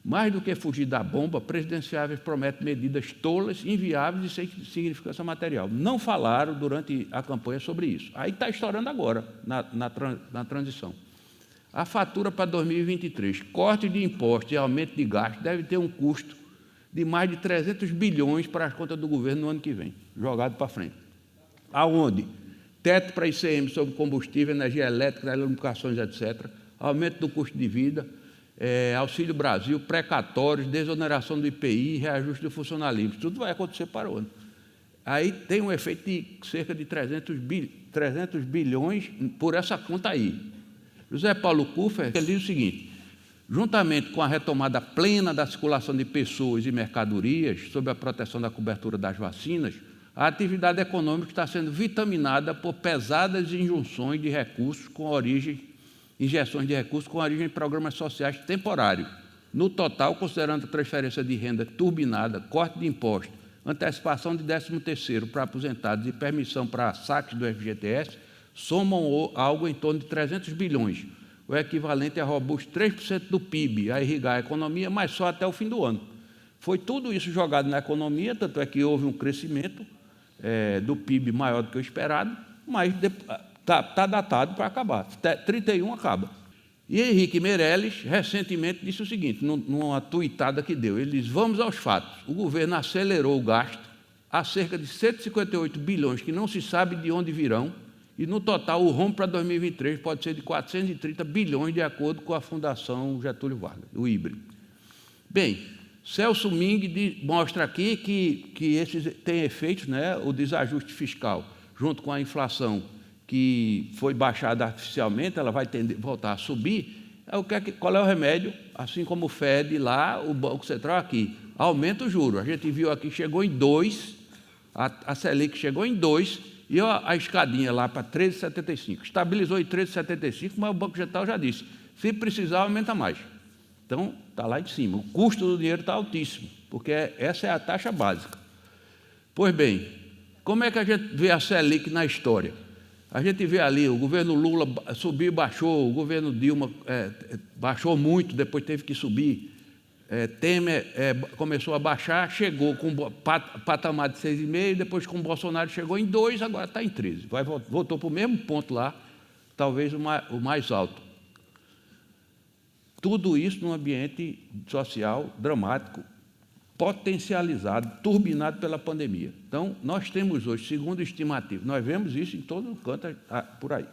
Mais do que fugir da bomba, presidenciáveis prometem medidas tolas, inviáveis e sem significância material. Não falaram durante a campanha sobre isso. Aí está estourando agora, na transição. A fatura para 2023, corte de impostos e aumento de gastos, deve ter um custo de mais de 300 bilhões para as contas do governo no ano que vem, jogado para frente. Aonde? Teto para ICM sobre combustível, energia elétrica, telecomunicações, etc., aumento do custo de vida, Auxílio Brasil, precatórios, desoneração do IPI, reajuste do funcionalismo. Tudo vai acontecer para o ano. Aí tem um efeito de cerca de 300 bilhões por essa conta aí. José Paulo Kuffer, ele diz o seguinte, juntamente com a retomada plena da circulação de pessoas e mercadorias, sob a proteção da cobertura das vacinas, a atividade econômica está sendo vitaminada por pesadas injeções de recursos com origem em programas sociais temporários. No total, considerando a transferência de renda turbinada, corte de impostos, antecipação de 13º para aposentados e permissão para saques do FGTS, somam algo em torno de 300 bilhões, o equivalente a robustos 3% do PIB, a irrigar a economia, mas só até o fim do ano. Foi tudo isso jogado na economia, tanto é que houve um crescimento do PIB maior do que o esperado, mas está datado para acabar. 31 acaba. E Henrique Meirelles, recentemente, disse o seguinte, numa tuitada que deu, ele diz, vamos aos fatos, o governo acelerou o gasto a cerca de 158 bilhões, que não se sabe de onde virão, e, no total, o rombo para 2023 pode ser de 430 bilhões, de acordo com a Fundação Getúlio Vargas, o IBRE. Bem, Celso Ming mostra aqui que esses têm efeitos, né, o desajuste fiscal, junto com a inflação, que foi baixada artificialmente, ela vai voltar a subir. Qual é o remédio? Assim como o FED lá, o Banco Central aqui, aumenta o juro. A gente viu aqui, chegou em 2, a Selic chegou em 2, e a escadinha lá para 13,75. Estabilizou em 13,75, mas o Banco Central já disse, se precisar, aumenta mais. Então, está lá em cima. O custo do dinheiro está altíssimo, porque essa é a taxa básica. Pois bem, como é que a gente vê a Selic na história? A gente vê ali, o governo Lula subiu e baixou, o governo Dilma baixou muito, depois teve que subir. Temer começou a baixar, chegou com patamar de 6,5, depois com o Bolsonaro chegou em 2, agora está em 13. Voltou para o mesmo ponto lá, talvez o mais alto. Tudo isso num ambiente social dramático, potencializado, turbinado pela pandemia. Então, nós temos hoje, segundo estimativa, nós vemos isso em todo canto por aí,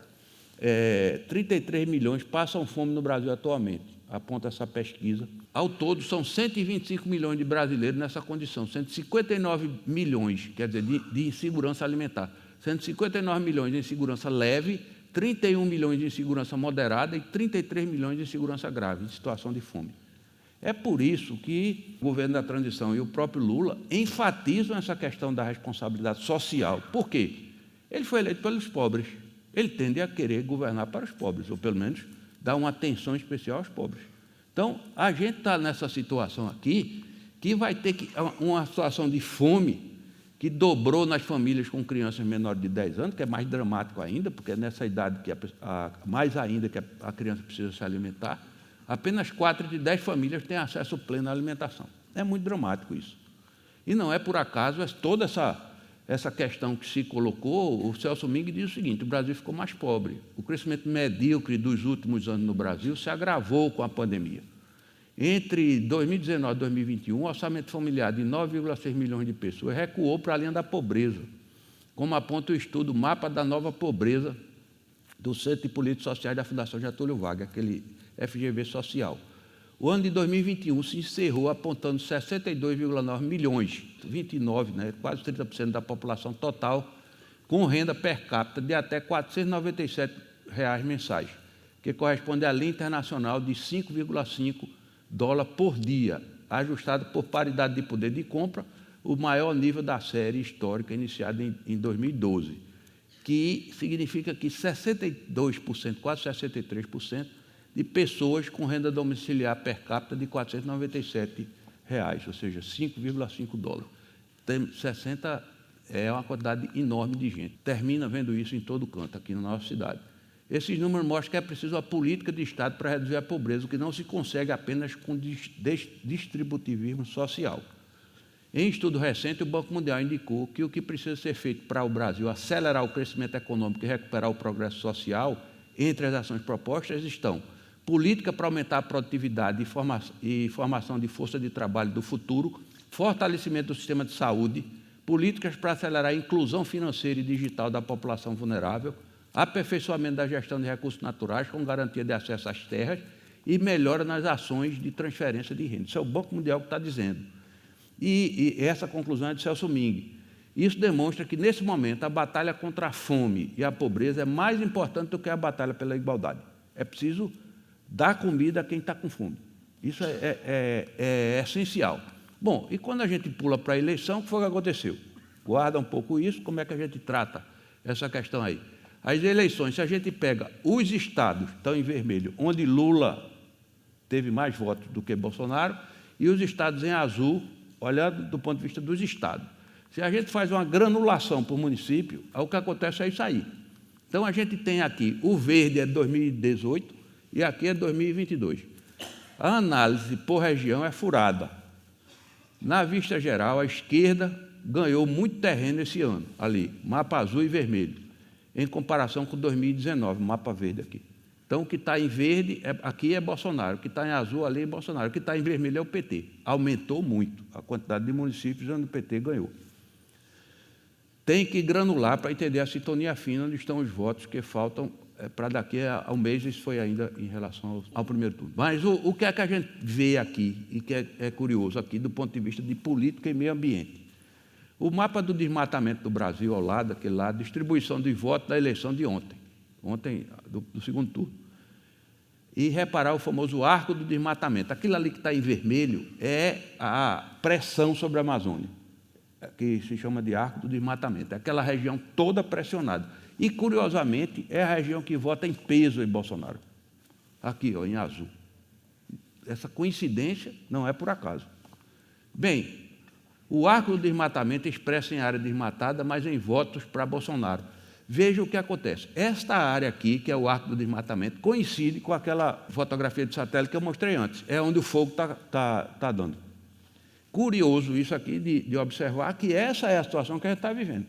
33 milhões passam fome no Brasil atualmente, aponta essa pesquisa. Ao todo, são 125 milhões de brasileiros nessa condição, 159 milhões, quer dizer, de insegurança alimentar, 159 milhões de insegurança leve, 31 milhões de insegurança moderada e 33 milhões de insegurança grave, em situação de fome. É por isso que o governo da transição e o próprio Lula enfatizam essa questão da responsabilidade social. Por quê? Ele foi eleito pelos pobres. Ele tende a querer governar para os pobres, ou pelo menos dar uma atenção especial aos pobres. Então, a gente está nessa situação aqui, que vai ter uma situação de fome que dobrou nas famílias com crianças menores de 10 anos, que é mais dramático ainda, porque é nessa idade que mais ainda que a criança precisa se alimentar. Apenas 4 de 10 famílias têm acesso pleno à alimentação. É muito dramático isso. E não é por acaso toda essa questão que se colocou, o Celso Ming diz o seguinte, o Brasil ficou mais pobre. O crescimento medíocre dos últimos anos no Brasil se agravou com a pandemia. Entre 2019 e 2021, o orçamento familiar de 9,6 milhões de pessoas recuou para a linha da pobreza, como aponta o estudo Mapa da Nova Pobreza do Centro de Políticas Sociais da Fundação Getúlio Vargas, aquele FGV social. O ano de 2021 se encerrou apontando 62,9 milhões, 29, né, quase 30% da população total, com renda per capita de até R$ 497 mensais, que corresponde à linha internacional de 5,5 dólares por dia, ajustado por paridade de poder de compra, o maior nível da série histórica iniciada em 2012, que significa que 62%, quase 63%, de pessoas com renda domiciliar per capita de R$ 497, ou seja, 5,5 dólares. 60 é uma quantidade enorme de gente. Termina vendo isso em todo canto, aqui na nossa cidade. Esses números mostram que é preciso uma política de Estado para reduzir a pobreza, o que não se consegue apenas com distributivismo social. Em estudo recente, o Banco Mundial indicou que o que precisa ser feito para o Brasil acelerar o crescimento econômico e recuperar o progresso social, entre as ações propostas, estão política para aumentar a produtividade e formação de força de trabalho do futuro, fortalecimento do sistema de saúde, políticas para acelerar a inclusão financeira e digital da população vulnerável, aperfeiçoamento da gestão de recursos naturais com garantia de acesso às terras e melhora nas ações de transferência de renda. Isso é o Banco Mundial que está dizendo. E essa conclusão é de Celso Ming. Isso demonstra que, nesse momento, a batalha contra a fome e a pobreza é mais importante do que a batalha pela igualdade. É preciso dar comida a quem está com fome. Isso é essencial. Bom, e quando a gente pula para a eleição, o que foi que aconteceu? Guarda um pouco isso, como é que a gente trata essa questão aí? As eleições, se a gente pega os estados, estão em vermelho, onde Lula teve mais votos do que Bolsonaro, e os estados em azul, olhando do ponto de vista dos estados. Se a gente faz uma granulação por município, o que acontece é isso aí. Então, a gente tem aqui, o verde é 2018, e aqui é 2022. A análise por região é furada. Na vista geral, a esquerda ganhou muito terreno esse ano, ali, mapa azul e vermelho, em comparação com 2019, mapa verde aqui. Então, o que está em verde aqui é Bolsonaro, o que está em azul ali é Bolsonaro, o que está em vermelho é o PT. Aumentou muito a quantidade de municípios onde o PT ganhou. Tem que granular para entender a sintonia fina onde estão os votos que faltam para daqui a um mês. Isso foi ainda em relação ao primeiro turno. Mas o que é que a gente vê aqui, e que é curioso aqui, do ponto de vista de política e meio ambiente? O mapa do desmatamento do Brasil, ao lado, aquele lá, distribuição de votos da eleição de ontem do segundo turno. E reparar o famoso arco do desmatamento. Aquilo ali que está em vermelho é a pressão sobre a Amazônia, que se chama de arco do desmatamento. É aquela região toda pressionada. E, curiosamente, é a região que vota em peso em Bolsonaro. Aqui, ó, em azul. Essa coincidência não é por acaso. Bem, o arco do desmatamento expressa em área desmatada, mas em votos para Bolsonaro. Veja o que acontece. Esta área aqui, que é o arco do desmatamento, coincide com aquela fotografia de satélite que eu mostrei antes. É onde o fogo está dando. Curioso isso aqui de observar que essa é a situação que a gente está vivendo.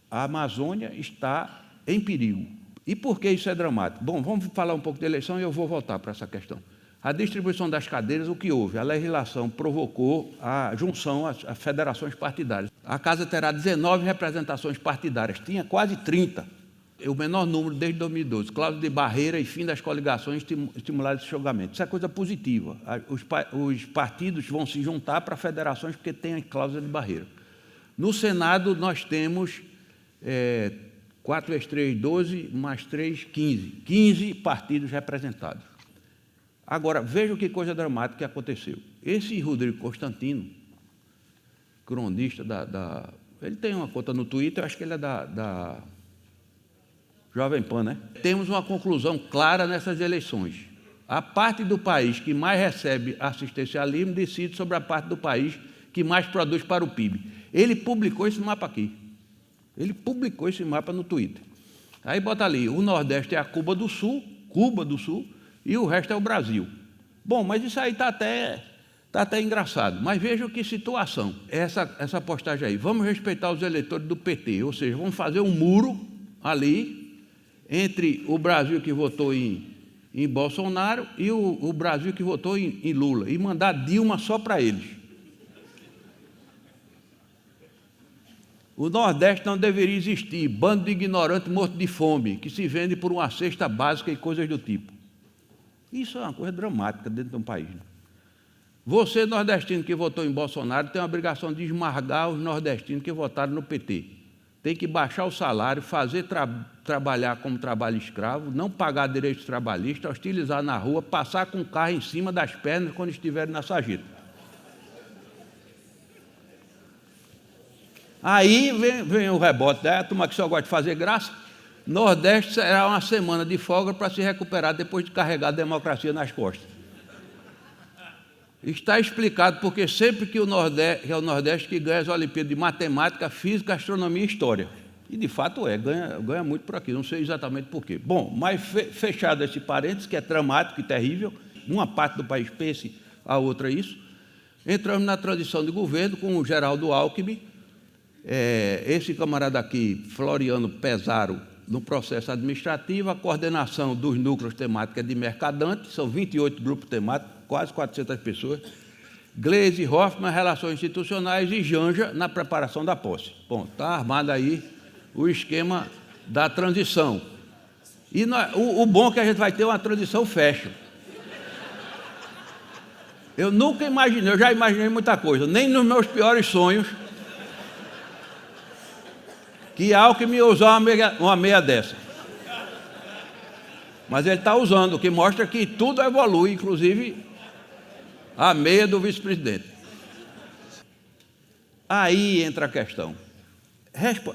A Amazônia está em perigo. E por que isso é dramático? Bom, vamos falar um pouco de eleição e eu vou voltar para essa questão. A distribuição das cadeiras, o que houve? A legislação provocou a junção às federações partidárias. A Casa terá 19 representações partidárias, tinha quase 30. O menor número desde 2012. Cláusula de barreira e fim das coligações estimular esse julgamento. Isso é coisa positiva. Os partidos vão se juntar para federações porque tem a cláusula de barreira. No Senado, nós temos 4 vezes 3, 12, mais 3, 15. 15 partidos representados. Agora, veja que coisa dramática que aconteceu. Esse Rodrigo Constantino, cronista ele tem uma conta no Twitter, eu acho que ele é da Jovem Pan, né? Temos uma conclusão clara nessas eleições. A parte do país que mais recebe assistencialismo decide sobre a parte do país que mais produz para o PIB. Ele publicou esse mapa aqui. Ele publicou esse mapa no Twitter. Aí bota ali, o Nordeste é a Cuba do Sul, e o resto é o Brasil. Bom, mas isso aí está até engraçado. Mas veja que situação, essa postagem aí. Vamos respeitar os eleitores do PT, ou seja, vamos fazer um muro ali entre o Brasil que votou em Bolsonaro e o Brasil que votou em Lula, e mandar Dilma só para eles. O Nordeste não deveria existir, bando de ignorante morto de fome, que se vende por uma cesta básica e coisas do tipo. Isso é uma coisa dramática dentro de um país. Você, nordestino que votou em Bolsonaro, tem a obrigação de esmagar os nordestinos que votaram no PT. Tem que baixar o salário, fazer trabalhar como trabalho escravo, não pagar direitos trabalhistas, hostilizar na rua, passar com o carro em cima das pernas quando estiverem na sarjeta. Aí vem o rebote, a turma que só gosta de fazer graça. Nordeste será uma semana de folga para se recuperar depois de carregar a democracia nas costas. Está explicado porque sempre que é o Nordeste que ganha as Olimpíadas de Matemática, Física, Astronomia e História. E, de fato, ganha muito por aqui, não sei exatamente por quê. Bom, mas fechado esse parênteses, que é dramático e terrível, uma parte do país pense, a outra isso, entramos na transição de governo com o Geraldo Alckmin, esse camarada aqui, Floriano Pesaro, no processo administrativo, a coordenação dos núcleos temáticos de Mercadante, são 28 grupos temáticos, quase 400 pessoas, Gleisi Hoffmann, Relações Institucionais, e Janja, na preparação da posse. Bom, está armado aí o esquema da transição. E o bom é que a gente vai ter uma transição fashion. Eu nunca imaginei, eu já imaginei muita coisa, nem nos meus piores sonhos, que Alckmin ia usar uma meia dessa. Mas ele está usando, o que mostra que tudo evolui, inclusive a meia do vice-presidente. Aí entra a questão.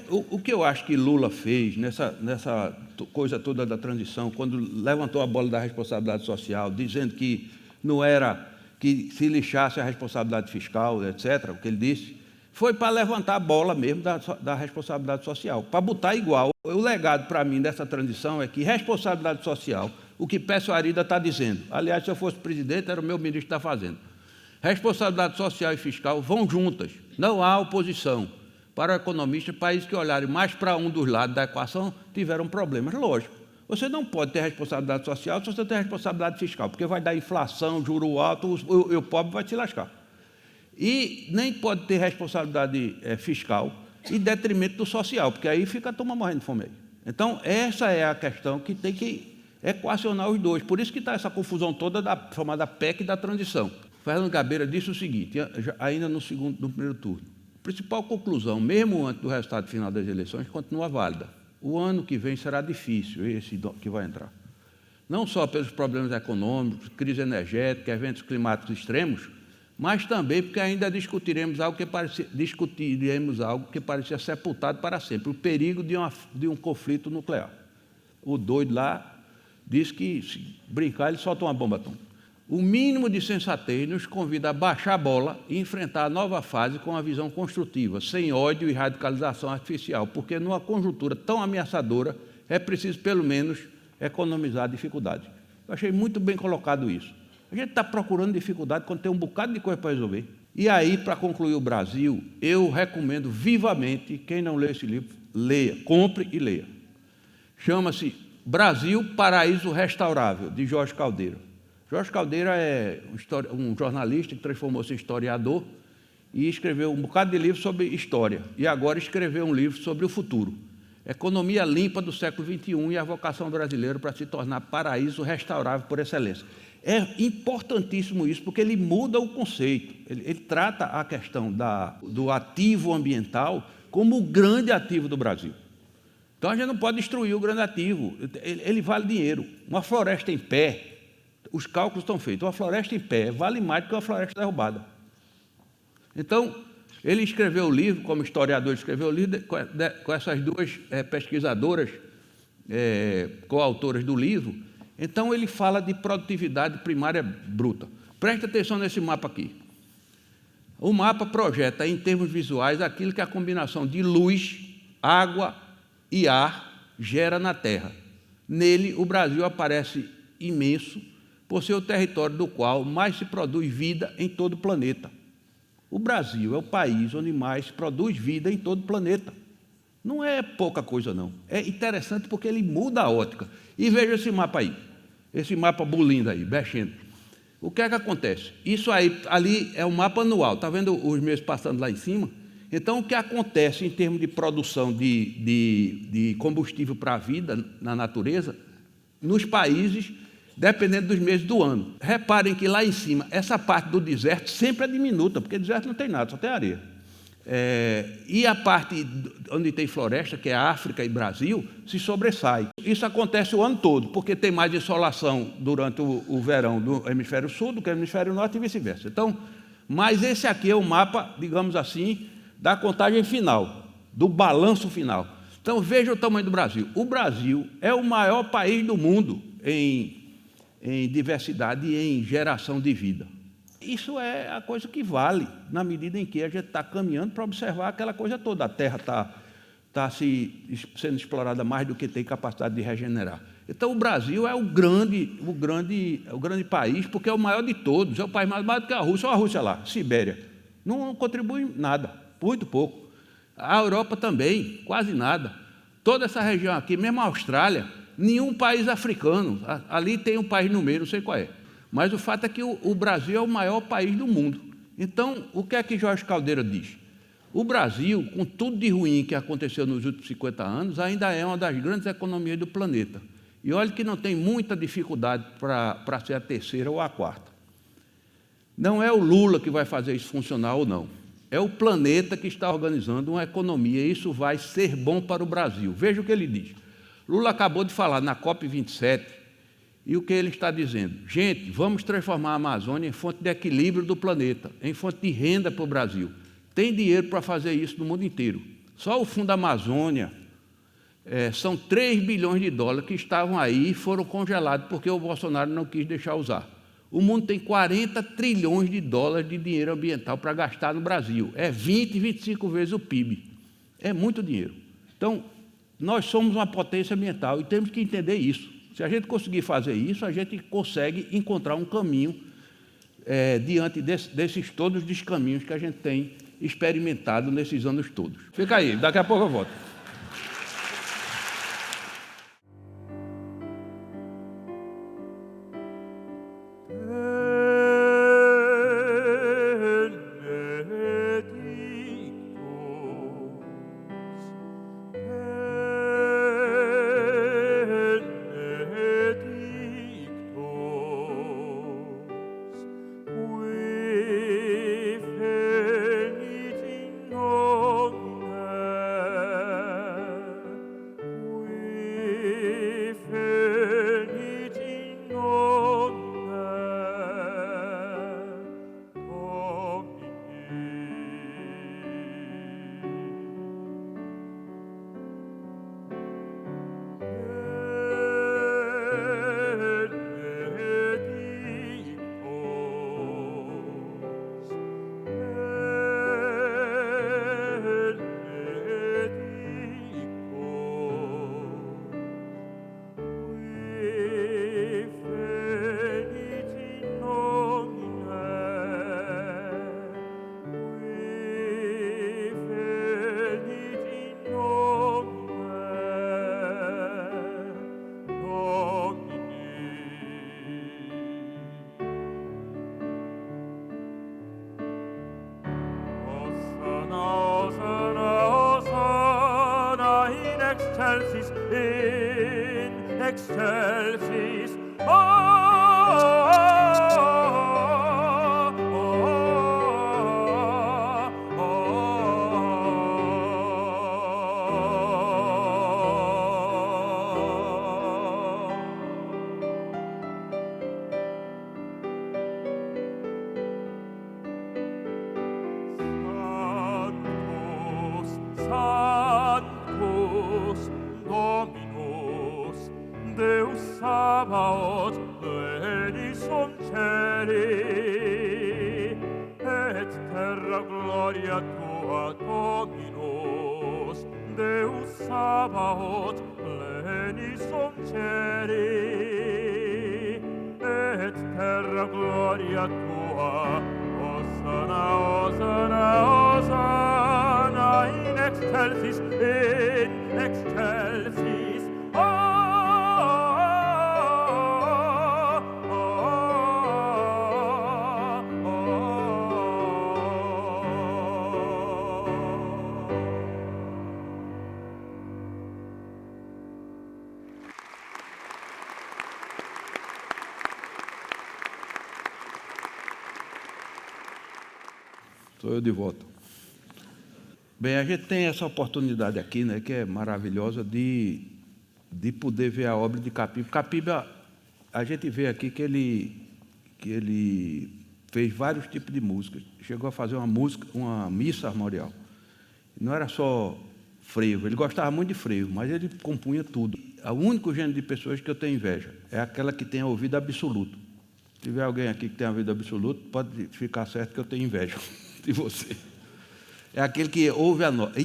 O que eu acho que Lula fez nessa coisa toda da transição, quando levantou a bola da responsabilidade social, dizendo que não era que se lixasse a responsabilidade fiscal, etc., o que ele disse, foi para levantar a bola mesmo da responsabilidade social, para botar igual. O legado para mim dessa transição é que responsabilidade social o que Pécio Arida está dizendo. Aliás, se eu fosse presidente, era o meu ministro da Fazenda. Responsabilidade social e fiscal vão juntas, não há oposição. Para o economista, países que olharem mais para um dos lados da equação tiveram problemas. Lógico, você não pode ter responsabilidade social se você tem responsabilidade fiscal, porque vai dar inflação, juro alto, o pobre vai se lascar. E nem pode ter responsabilidade fiscal em detrimento do social, porque aí fica a turma morrendo de fome aí. Então, essa é a questão que tem que equacionar os dois. Por isso que está essa confusão toda da chamada PEC da transição. Fernando Gabeira disse o seguinte, ainda no primeiro turno: a principal conclusão, mesmo antes do resultado final das eleições, continua válida. O ano que vem será difícil, esse que vai entrar. Não só pelos problemas econômicos, crise energética, eventos climáticos extremos, mas também porque ainda discutiremos algo que parecia sepultado para sempre, o perigo de um conflito nuclear. O doido lá disse que, se brincar, ele solta uma bomba atômica. O mínimo de sensatez nos convida a baixar a bola e enfrentar a nova fase com uma visão construtiva, sem ódio e radicalização artificial, porque numa conjuntura tão ameaçadora é preciso, pelo menos, economizar dificuldades. Eu achei muito bem colocado isso. A gente está procurando dificuldade quando tem um bocado de coisa para resolver. E aí, para concluir o Brasil, eu recomendo vivamente, quem não lê esse livro, leia, compre e leia. Chama-se Brasil, Paraíso Restaurável, de Jorge Caldeira. Jorge Caldeira é um jornalista que transformou-se em historiador e escreveu um bocado de livro sobre história. E agora escreveu um livro sobre o futuro. Economia limpa do século XXI e a vocação brasileira para se tornar paraíso restaurável por excelência. É importantíssimo isso, porque ele muda o conceito. Ele trata a questão do ativo ambiental como o grande ativo do Brasil. Então, a gente não pode destruir o grande ativo. Ele vale dinheiro. Uma floresta em pé, os cálculos estão feitos, uma floresta em pé vale mais do que uma floresta derrubada. Então, ele escreveu o livro, como historiador, escreveu o livro com essas duas pesquisadoras, coautoras do livro. Então, ele fala de produtividade primária bruta. Preste atenção nesse mapa aqui. O mapa projeta, em termos visuais, aquilo que a combinação de luz, água e ar gera na Terra. Nele, o Brasil aparece imenso, por ser o território do qual mais se produz vida em todo o planeta. O Brasil é o país onde mais se produz vida em todo o planeta. Não é pouca coisa, não. É interessante porque ele muda a ótica. E veja esse mapa aí, esse mapa bulindo aí, mexendo. O que é que acontece? Isso aí, ali é um mapa anual, está vendo os meses passando lá em cima? Então, o que acontece em termos de produção de combustível para a vida na natureza, nos países, dependendo dos meses do ano. Reparem que lá em cima, essa parte do deserto sempre é diminuta, porque deserto não tem nada, só tem areia. E a parte onde tem floresta, que é África e Brasil, se sobressai. Isso acontece o ano todo, porque tem mais insolação durante o verão do hemisfério sul do que no hemisfério norte e vice-versa. Então, mas esse aqui é o mapa, digamos assim, da contagem final, do balanço final. Então, veja o tamanho do Brasil. O Brasil é o maior país do mundo em diversidade e em geração de vida. Isso é a coisa que vale, na medida em que a gente está caminhando para observar aquela coisa toda. A Terra está sendo explorada mais do que tem capacidade de regenerar. Então, o Brasil é o grande país, porque é o maior de todos, é o país mais maior do que a Rússia. Olha a Rússia lá, Sibéria. Não contribui em nada, muito pouco. A Europa também, quase nada. Toda essa região aqui, mesmo a Austrália, nenhum país africano, ali tem um país no meio, não sei qual é. Mas o fato é que o Brasil é o maior país do mundo. Então, o que é que Jorge Caldeira diz? O Brasil, com tudo de ruim que aconteceu nos últimos 50 anos, ainda é uma das grandes economias do planeta. E olha que não tem muita dificuldade para ser a terceira ou a quarta. Não é o Lula que vai fazer isso funcionar ou não. É o planeta que está organizando uma economia, e isso vai ser bom para o Brasil. Veja o que ele diz. Lula acabou de falar na COP27, e o que ele está dizendo? Gente, vamos transformar a Amazônia em fonte de equilíbrio do planeta, em fonte de renda para o Brasil. Tem dinheiro para fazer isso no mundo inteiro. Só o Fundo Amazônia são 3 bilhões de dólares que estavam aí e foram congelados porque o Bolsonaro não quis deixar usar. O mundo tem 40 trilhões de dólares de dinheiro ambiental para gastar no Brasil. É 20, 25 vezes o PIB. É muito dinheiro. Então, nós somos uma potência ambiental e temos que entender isso. Se a gente conseguir fazer isso, a gente consegue encontrar um caminho diante desses todos os caminhos que a gente tem experimentado nesses anos todos. Fica aí, daqui a pouco eu volto. excelsis in excelsis. Sanctus Dominus Deus Sabaoth benissum celi et terra gloria tua Dominus Deus Sabaoth benissum celi et terra gloria tua. Hosanna, Hosanna, Hosanna in excelsis, in excelsis. Sou eu de volta. Bem, a gente tem essa oportunidade aqui, né, que é maravilhosa, de poder ver a obra de Capiba. Capiba, a gente vê aqui que ele fez vários tipos de músicas. Chegou a fazer uma missa armorial. Não era só frevo, ele gostava muito de frevo, mas ele compunha tudo. O único gênero de pessoas que eu tenho inveja é aquela que tem ouvido absoluto. Se tiver alguém aqui que tem ouvido absoluto, pode ficar certo que eu tenho inveja de você. É aquele que ouve a nota,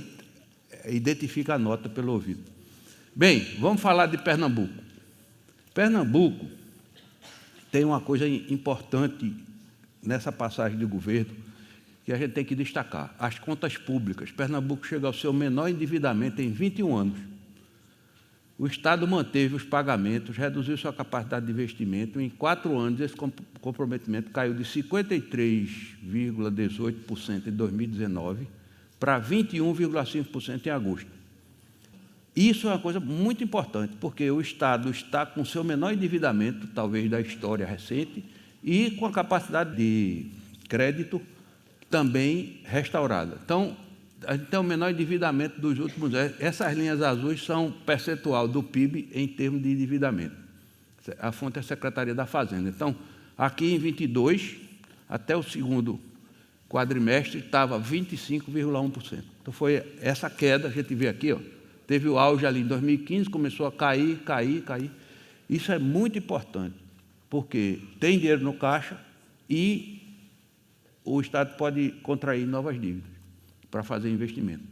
identifica a nota pelo ouvido. Bem, vamos falar de Pernambuco. Pernambuco tem uma coisa importante nessa passagem de governo que a gente tem que destacar. As contas públicas. Pernambuco chega ao seu menor endividamento em 21 anos. O Estado manteve os pagamentos, reduziu sua capacidade de investimento. Em 4 anos, esse comprometimento caiu de 53,18% em 2019 para 21,5% em agosto. Isso é uma coisa muito importante, porque o Estado está com o seu menor endividamento, talvez da história recente, e com a capacidade de crédito também restaurada. Então, a gente tem o menor endividamento dos últimos anos. Essas linhas azuis são percentual do PIB em termos de endividamento. A fonte é a Secretaria da Fazenda. Então, aqui em 22, até o segundo quadrimestre, estava 25,1%. Então, foi essa queda, a gente vê aqui, ó, teve o auge ali em 2015, começou a cair. Isso é muito importante, porque tem dinheiro no caixa e o Estado pode contrair novas dívidas para fazer investimento.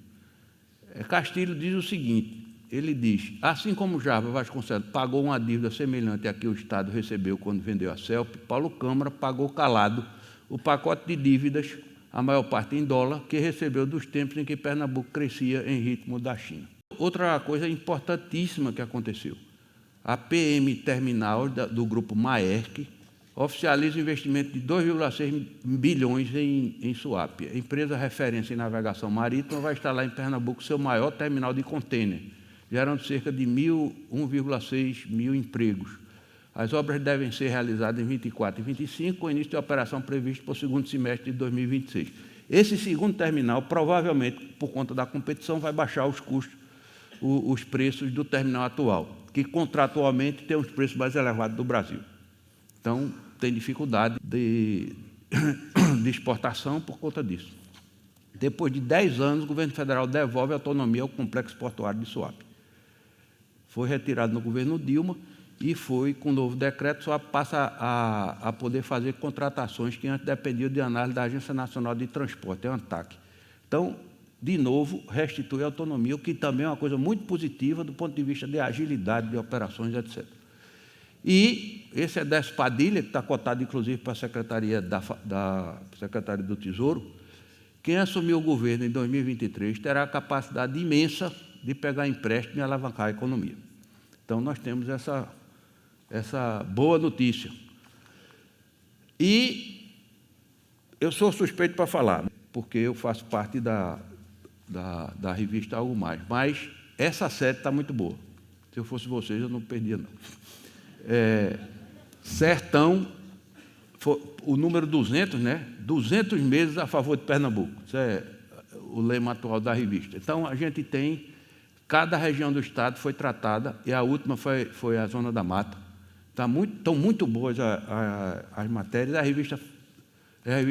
Castilho diz o seguinte: ele diz, assim como Jarbas Vasconcelos pagou uma dívida semelhante à que o Estado recebeu quando vendeu a CELP, Paulo Câmara pagou calado o pacote de dívidas, a maior parte em dólar, que recebeu dos tempos em que Pernambuco crescia em ritmo da China. Outra coisa importantíssima que aconteceu, a PM Terminal do grupo Maersk oficializa o investimento de 2,6 bilhões em Suape. A empresa referência em navegação marítima vai instalar em Pernambuco seu maior terminal de contêiner, gerando cerca de 1,6 mil empregos. As obras devem ser realizadas em 24 e 25, com início de operação previsto para o segundo semestre de 2026. Esse segundo terminal, provavelmente, por conta da competição, vai baixar os custos, os preços do terminal atual, que contratualmente tem os preços mais elevados do Brasil. Então, tem dificuldade de exportação por conta disso. Depois de 10 anos, o governo federal devolve a autonomia ao complexo portuário de Suape. Foi retirado no governo Dilma e foi, com o novo decreto, só passa a poder fazer contratações que antes dependiam de análise da Agência Nacional de Transporte, a ANTAC. Então, de novo, restitui a autonomia, o que também é uma coisa muito positiva do ponto de vista de agilidade de operações, etc. E esse é Décio Padilha, que está cotado, inclusive, para a Secretaria da Secretaria do Tesouro. Quem assumiu o governo em 2023 terá a capacidade imensa de pegar empréstimo e alavancar a economia. Então, nós temos essa boa notícia. E eu sou suspeito para falar, porque eu faço parte da revista Algo Mais, mas essa série está muito boa. Se eu fosse vocês, eu não perdia, não. Sertão, o número 200, né? 200 meses a favor de Pernambuco. Isso é o lema atual da revista. Então, a gente tem, cada região do estado foi tratada, e a última foi a Zona da Mata. Estão muito boas as matérias, a revista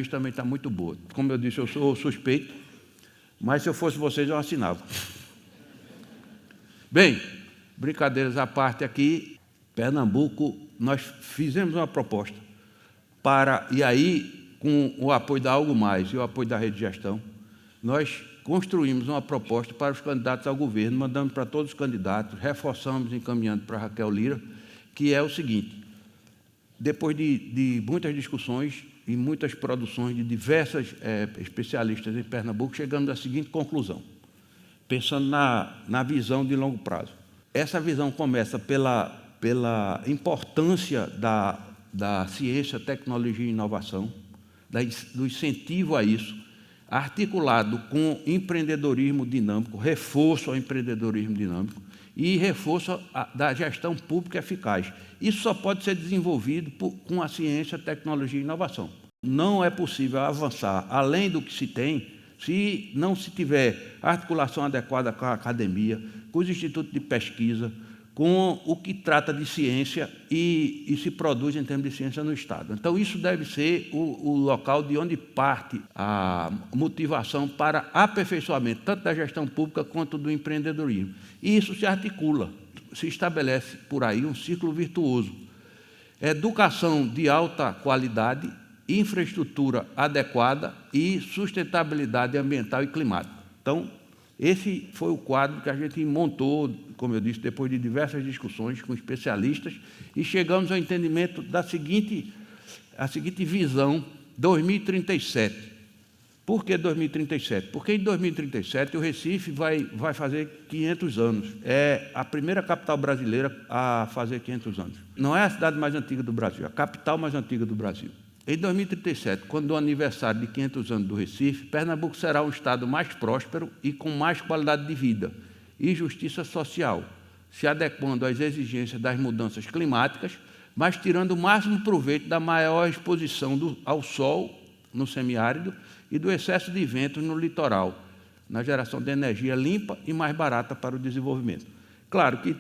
também está muito boa. Como eu disse, eu sou suspeito, mas se eu fosse vocês, eu assinava. Bem, brincadeiras à parte aqui, Pernambuco, nós fizemos uma proposta e aí, com o apoio da Algo Mais e o apoio da Rede de Gestão, nós construímos uma proposta para os candidatos ao governo, mandamos para todos os candidatos, reforçamos, encaminhando para Raquel Lira, que é o seguinte: depois de muitas discussões e muitas produções de diversas especialistas em Pernambuco, chegamos à seguinte conclusão, pensando na visão de longo prazo. Essa visão começa pela importância da ciência, tecnologia e inovação, do incentivo a isso, articulado com empreendedorismo dinâmico, reforço ao empreendedorismo dinâmico e reforço da gestão pública eficaz. Isso só pode ser desenvolvido com a ciência, tecnologia e inovação. Não é possível avançar além do que se tem se não se tiver articulação adequada com a academia, com os institutos de pesquisa, com o que trata de ciência e se produz em termos de ciência no Estado. Então, isso deve ser o local de onde parte a motivação para aperfeiçoamento, tanto da gestão pública quanto do empreendedorismo. E isso se articula, se estabelece por aí um ciclo virtuoso. Educação de alta qualidade, infraestrutura adequada e sustentabilidade ambiental e climática. Então, esse foi o quadro que a gente montou, como eu disse, depois de diversas discussões com especialistas, e chegamos ao entendimento da seguinte visão, 2037. Por que 2037? Porque em 2037 o Recife vai fazer 500 anos. É a primeira capital brasileira a fazer 500 anos. Não é a cidade mais antiga do Brasil, é a capital mais antiga do Brasil. Em 2037, quando o aniversário de 500 anos do Recife, Pernambuco será um estado mais próspero e com mais qualidade de vida e justiça social, se adequando às exigências das mudanças climáticas, mas tirando o máximo proveito da maior exposição ao sol no semiárido e do excesso de ventos no litoral, na geração de energia limpa e mais barata para o desenvolvimento. Claro que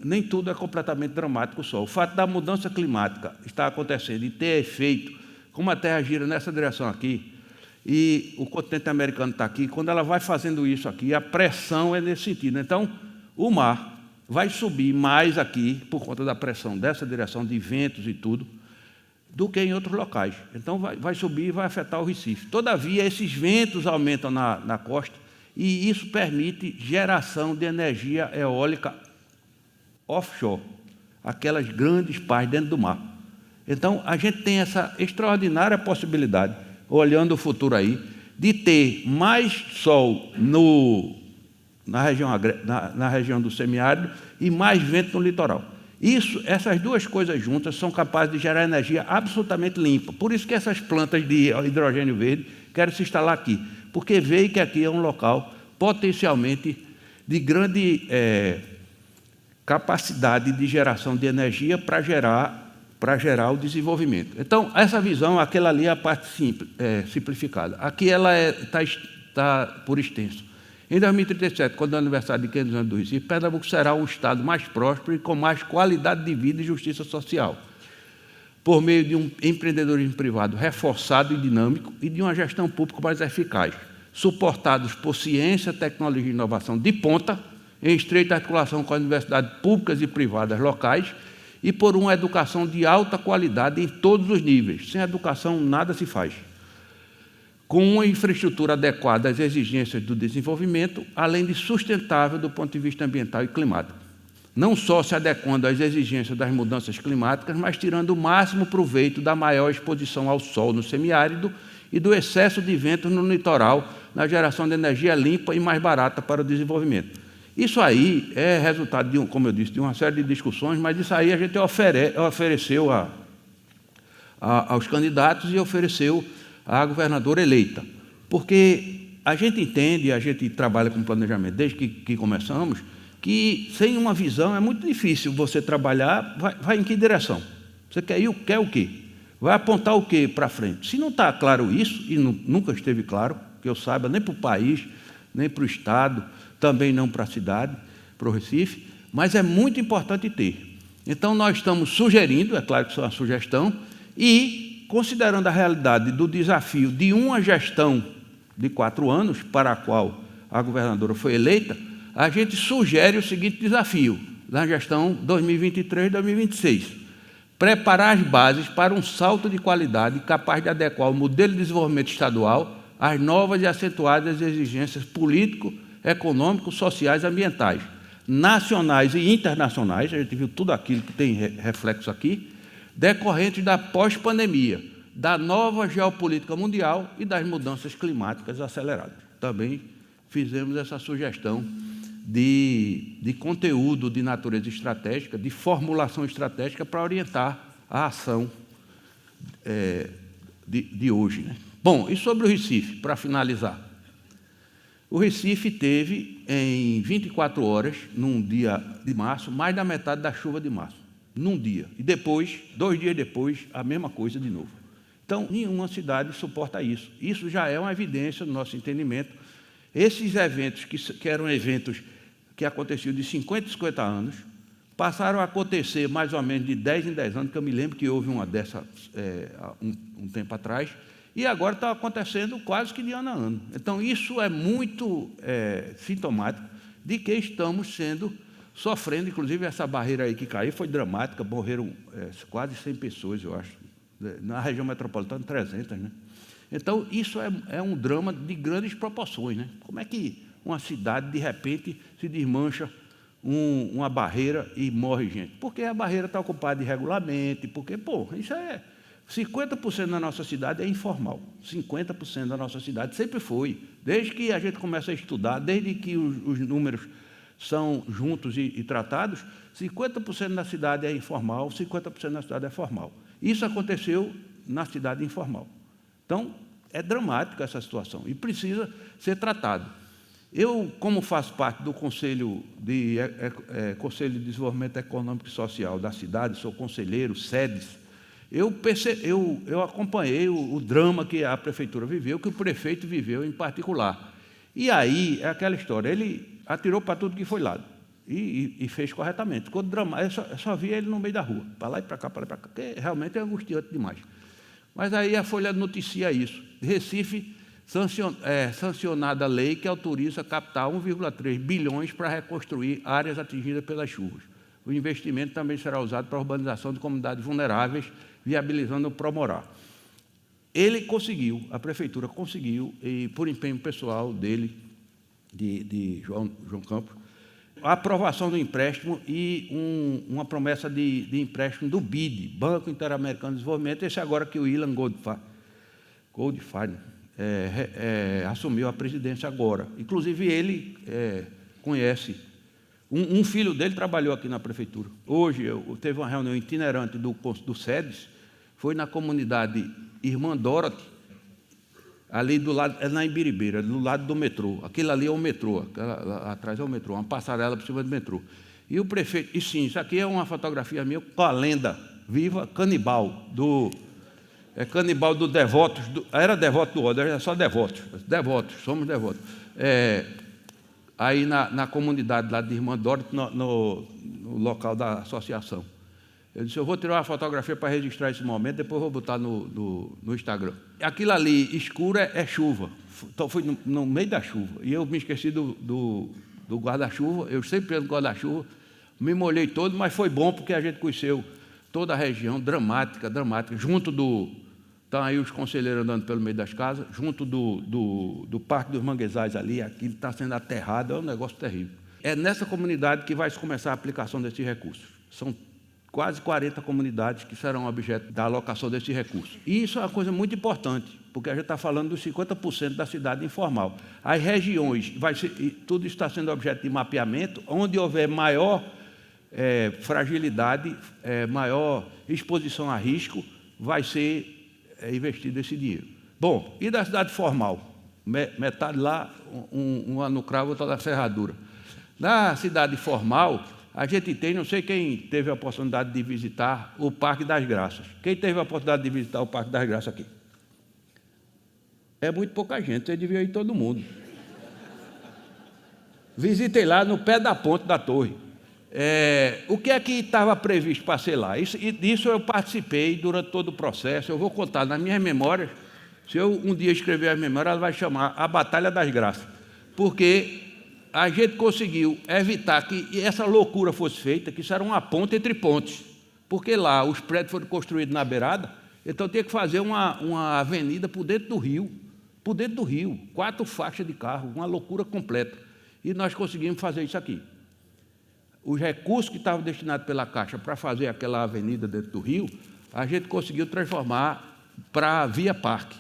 nem tudo é completamente dramático só. O fato da mudança climática estar acontecendo e ter efeito, como a Terra gira nessa direção aqui, e o continente americano está aqui, quando ela vai fazendo isso aqui, a pressão é nesse sentido. Então, o mar vai subir mais aqui, por conta da pressão dessa direção, de ventos e tudo, do que em outros locais. Então, vai subir e vai afetar o Recife. Todavia, esses ventos aumentam na costa E isso permite geração de energia eólica offshore, aquelas grandes pás dentro do mar. Então, a gente tem essa extraordinária possibilidade, olhando o futuro aí, de ter mais sol na região do semiárido e mais vento no litoral. Essas duas coisas juntas são capazes de gerar energia absolutamente limpa. Por isso que essas plantas de hidrogênio verde querem se instalar aqui, porque veem que aqui é um local potencialmente de grande capacidade de geração de energia para gerar o desenvolvimento. Então, essa visão, aquela ali é a parte simplificada. Aqui ela está por extenso. Em 2037, quando é o aniversário de 500 anos do Recife, Pernambuco será um estado mais próspero e com mais qualidade de vida e justiça social, por meio de um empreendedorismo privado reforçado e dinâmico e de uma gestão pública mais eficaz, suportados por ciência, tecnologia e inovação de ponta, em estreita articulação com as universidades públicas e privadas locais e por uma educação de alta qualidade em todos os níveis. Sem educação, nada se faz. Com uma infraestrutura adequada às exigências do desenvolvimento, além de sustentável do ponto de vista ambiental e climático. Não só se adequando às exigências das mudanças climáticas, mas tirando o máximo proveito da maior exposição ao sol no semiárido e do excesso de ventos no litoral, na geração de energia limpa e mais barata para o desenvolvimento. Isso aí é resultado, como eu disse, de uma série de discussões, mas isso aí a gente ofereceu aos candidatos e ofereceu à governadora eleita. Porque a gente entende, a gente trabalha com planejamento desde que começamos, que sem uma visão é muito difícil você trabalhar. Vai em que direção? Você quer o quê? Vai apontar o quê para frente? Se não está claro isso, e nunca esteve claro, que eu saiba, nem para o país, nem para o Estado, também não para a cidade, para o Recife, mas é muito importante ter. Então, nós estamos sugerindo, é claro que isso é uma sugestão, e considerando a realidade do desafio de uma gestão de 4 anos, para a qual a governadora foi eleita, a gente sugere o seguinte desafio, na gestão 2023-2026, preparar as bases para um salto de qualidade capaz de adequar o modelo de desenvolvimento estadual às novas e acentuadas exigências político-econômicos, sociais e ambientais, nacionais e internacionais, a gente viu tudo aquilo que tem reflexo aqui, decorrentes da pós-pandemia, da nova geopolítica mundial e das mudanças climáticas aceleradas. Também fizemos essa sugestão de conteúdo de natureza estratégica, de formulação estratégica para orientar a ação de hoje, né? Bom, e sobre o Recife, para finalizar? O Recife teve, em 24 horas, num dia de março, mais da metade da chuva de março, num dia. E depois, 2 dias depois, a mesma coisa de novo. Então, nenhuma cidade suporta isso. Isso já é uma evidência do nosso entendimento. Esses eventos, que eram eventos que aconteciam de 50 e 50 anos, passaram a acontecer mais ou menos de 10 em 10 anos, que eu me lembro que houve uma dessa um tempo atrás, e agora está acontecendo quase que de ano a ano. Então, isso é muito sintomático de que estamos sofrendo, inclusive essa barreira aí que caiu foi dramática, morreram quase 100 pessoas, eu acho, na região metropolitana, 300, né? Então, isso é um drama de grandes proporções, né? Como é que uma cidade, de repente, se desmancha uma barreira e morre gente? Porque a barreira está ocupada irregularmente, porque, isso 50% da nossa cidade é informal. 50% da nossa cidade sempre foi. Desde que a gente começa a estudar, desde que os números são juntos e tratados, 50% da cidade é informal, 50% da cidade é formal. Isso aconteceu na cidade informal. Então, é dramática essa situação e precisa ser tratado. Eu, como faço parte do Conselho de Desenvolvimento Econômico e Social da cidade, sou conselheiro, SEDES, eu acompanhei o drama que a prefeitura viveu, que o prefeito viveu em particular. E aí, é aquela história, ele atirou para tudo que foi lado e fez corretamente. Ficou drama, eu só via ele no meio da rua, para lá e para cá, porque realmente é angustiante demais. Mas aí a Folha noticia isso. Recife, sancionada a lei que autoriza captar 1,3 bilhões para reconstruir áreas atingidas pelas chuvas. O investimento também será usado para a urbanização de comunidades vulneráveis, viabilizando o Promorar. Ele conseguiu, a prefeitura conseguiu, e por empenho pessoal dele, de João Campos, a aprovação do empréstimo e uma promessa de empréstimo do BID, Banco Interamericano de Desenvolvimento, esse agora que o Ilan Goldfein assumiu a presidência agora. Inclusive, ele conhece. Um filho dele trabalhou aqui na prefeitura. Hoje, teve uma reunião itinerante do SEDES, foi na comunidade Irmã Dorothy, ali do lado, é na Imbiribeira, do lado do metrô. Aquilo ali é o metrô, atrás é o metrô, uma passarela por cima do metrô. E o prefeito, e sim, isso aqui é uma fotografia minha com a lenda viva Canibal, Canibal do Devotos, era Devoto do Ódio, era só Devotos, somos devotos. Aí na comunidade lá de Irmã Dorothy, no local da associação. Eu disse, eu vou tirar uma fotografia para registrar esse momento, depois vou botar no Instagram. Aquilo ali, escuro, é chuva. Então, foi no meio da chuva. E eu me esqueci do guarda-chuva, eu sempre ando com guarda-chuva, me molhei todo, mas foi bom porque a gente conheceu toda a região, dramática, junto estão aí os conselheiros andando pelo meio das casas, junto do Parque dos Manguezais ali, aquilo está sendo aterrado, é um negócio terrível. É nessa comunidade que vai se começar a aplicação desses recursos. São quase 40 comunidades que serão objeto da alocação desse recurso. E isso é uma coisa muito importante, porque a gente está falando dos 50% da cidade informal. As regiões, tudo está sendo objeto de mapeamento, onde houver maior fragilidade, maior exposição a risco, vai ser investido esse dinheiro. Bom, e da cidade formal? Metade lá, uma no cravo, outra na ferradura. Na cidade formal, a gente tem, não sei quem teve a oportunidade de visitar o Parque das Graças. Quem teve a oportunidade de visitar o Parque das Graças aqui? É muito pouca gente, você devia ir todo mundo. Visitei lá no pé da ponte da torre. O que é que estava previsto para ser lá? Isso eu participei durante todo o processo, eu vou contar nas minhas memórias. Se eu um dia escrever as memórias, ela vai chamar a Batalha das Graças. Porque a gente conseguiu evitar que essa loucura fosse feita, que isso era uma ponte entre pontes, porque lá os prédios foram construídos na beirada, então tinha que fazer uma avenida por dentro do rio, 4 faixas de carro, uma loucura completa. E nós conseguimos fazer isso aqui. Os recursos que estavam destinados pela Caixa para fazer aquela avenida dentro do rio, a gente conseguiu transformar para via parque.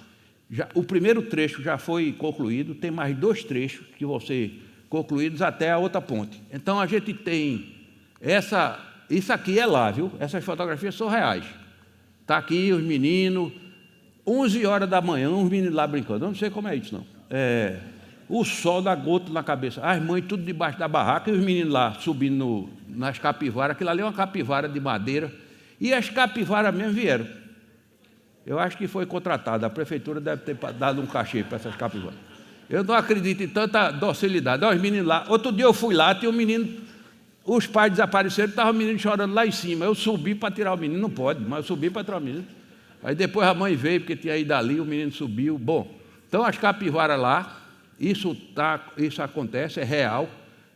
O primeiro trecho já foi concluído, tem mais 2 trechos que vão ser concluídos até a outra ponte. Então, a gente tem isso aqui é lá, viu? Essas fotografias são reais. Está aqui os meninos, 11 horas da manhã, uns meninos lá brincando. Eu não sei como é isso, não. O sol dá gota na cabeça. As mães tudo debaixo da barraca e os meninos lá subindo nas capivaras. Aquilo ali é uma capivara de madeira. E as capivaras mesmo vieram. Eu acho que foi contratada. A prefeitura deve ter dado um cachê para essas capivaras. Eu não acredito em tanta docilidade. Olha os meninos lá. Outro dia eu fui lá, tinha um menino, os pais desapareceram, estava o menino chorando lá em cima. Eu subi para tirar o menino, não pode, mas eu subi para tirar o menino. Aí depois a mãe veio, porque tinha ido ali, o menino subiu. Bom, então as capivaras lá, isso acontece, é real.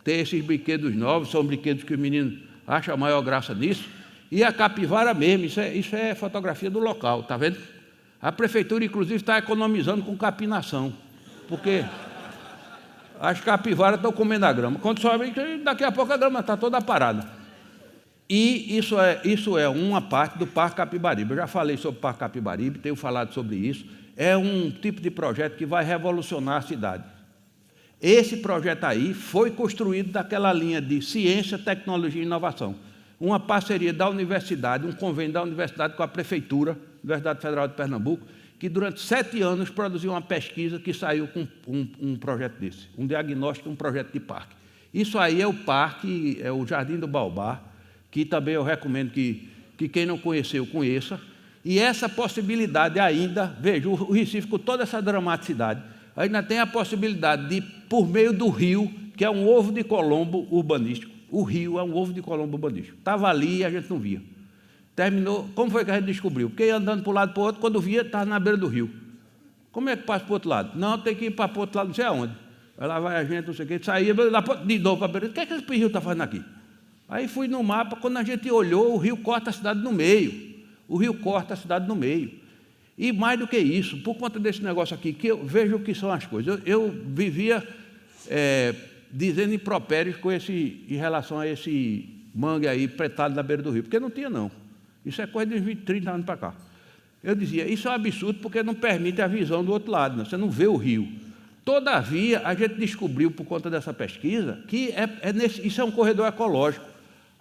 Tem esses brinquedos novos, são brinquedos que o menino acha a maior graça nisso. E a capivara mesmo, isso é fotografia do local, está vendo? A prefeitura, inclusive, está economizando com capinação, porque as capivaras estão comendo a grama. Quando sobe, daqui a pouco a grama está toda parada. E isso é uma parte do Parque Capibaribe. Eu já falei sobre o Parque Capibaribe, tenho falado sobre isso. É um tipo de projeto que vai revolucionar a cidade. Esse projeto aí foi construído daquela linha de ciência, tecnologia e inovação. Uma parceria da universidade, um convênio da universidade com a prefeitura, Universidade Federal de Pernambuco, que durante 7 anos produziu uma pesquisa que saiu com um projeto desse, um diagnóstico, um projeto de parque. Isso aí é o parque, é o Jardim do Baobá, que também eu recomendo que quem não conheceu, conheça. E essa possibilidade ainda, veja, o Recife com toda essa dramaticidade, ainda tem a possibilidade de, por meio do rio, que é um ovo de Colombo urbanístico, o rio é um ovo de Colombo urbanístico. Estava ali e a gente não via. Terminou, como foi que a gente descobriu? Porque ia andando para um lado para o outro, quando via, estava na beira do rio. Como é que passa para o outro lado? Não, tem que ir para o outro lado, não sei aonde. Aí lá vai a gente, não sei o quê, saía de novo para a beira. O que é que esse rio está fazendo aqui? Aí fui no mapa, quando a gente olhou, o rio corta a cidade no meio. O rio corta a cidade no meio. E mais do que isso, por conta desse negócio aqui, que eu vejo o que são as coisas. Eu vivia dizendo impropérios em relação a esse mangue aí pretado na beira do rio, porque não tinha, não. Isso é coisa de 20, 30 anos para cá. Eu dizia, isso é um absurdo porque não permite a visão do outro lado, não. Você não vê o rio. Todavia, a gente descobriu, por conta dessa pesquisa, que isso é um corredor ecológico.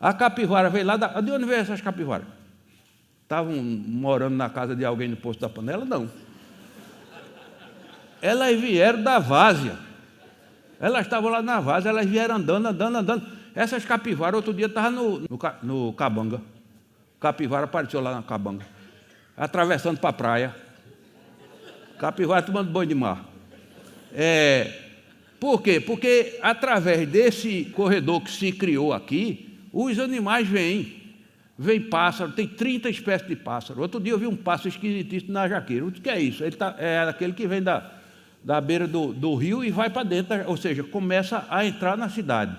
A capivara veio lá... De onde veio essas capivaras? Estavam morando na casa de alguém no Poço da Panela? Não. Elas vieram da várzea. Elas estavam lá na várzea, elas vieram andando. Essas capivaras, outro dia, estavam no Cabanga. Capivara apareceu lá na Cabanga, atravessando para a praia. Capivara tomando banho de mar. Por quê? Porque, através desse corredor que se criou aqui, os animais vêm. Vem pássaro, tem 30 espécies de pássaro. Outro dia eu vi um pássaro esquisitíssimo na jaqueira. O que é isso? É aquele que vem da beira do rio e vai para dentro, ou seja, começa a entrar na cidade.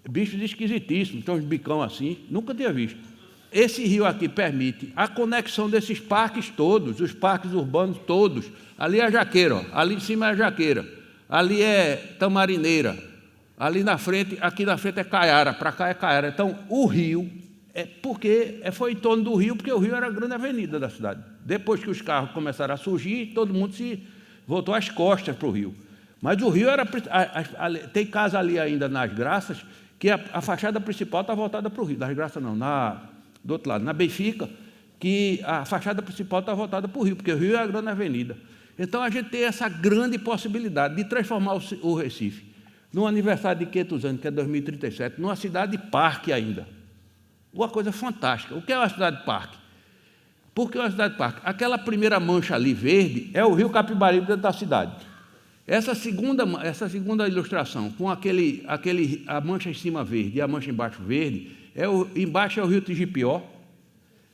Bichos esquisitíssimos, tem uns bicão assim, nunca tinha visto. Esse rio aqui permite a conexão desses parques todos, os parques urbanos todos. Ali é a jaqueira, ó. Ali em cima é a jaqueira, ali é tamarineira, ali na frente, aqui na frente é caiara, para cá é caiara. Então, o rio, foi em torno do rio, porque o rio era a grande avenida da cidade. Depois que os carros começaram a surgir, todo mundo se voltou às costas para o rio. Mas o rio era... Tem casa ali ainda nas Graças, que a fachada principal está voltada para o rio. Das Graças não, do outro lado, na Benfica, que a fachada principal está voltada para o rio, porque o rio é a grande avenida. Então, a gente tem essa grande possibilidade de transformar o Recife, no aniversário de 500 anos, que é 2037, numa cidade-parque ainda. Uma coisa fantástica. O que é uma cidade-parque? Por que uma cidade-parque? Aquela primeira mancha ali verde é o rio Capibaribe dentro da cidade. Essa segunda ilustração, com a mancha em cima verde e a mancha embaixo verde, embaixo é o rio Tigipió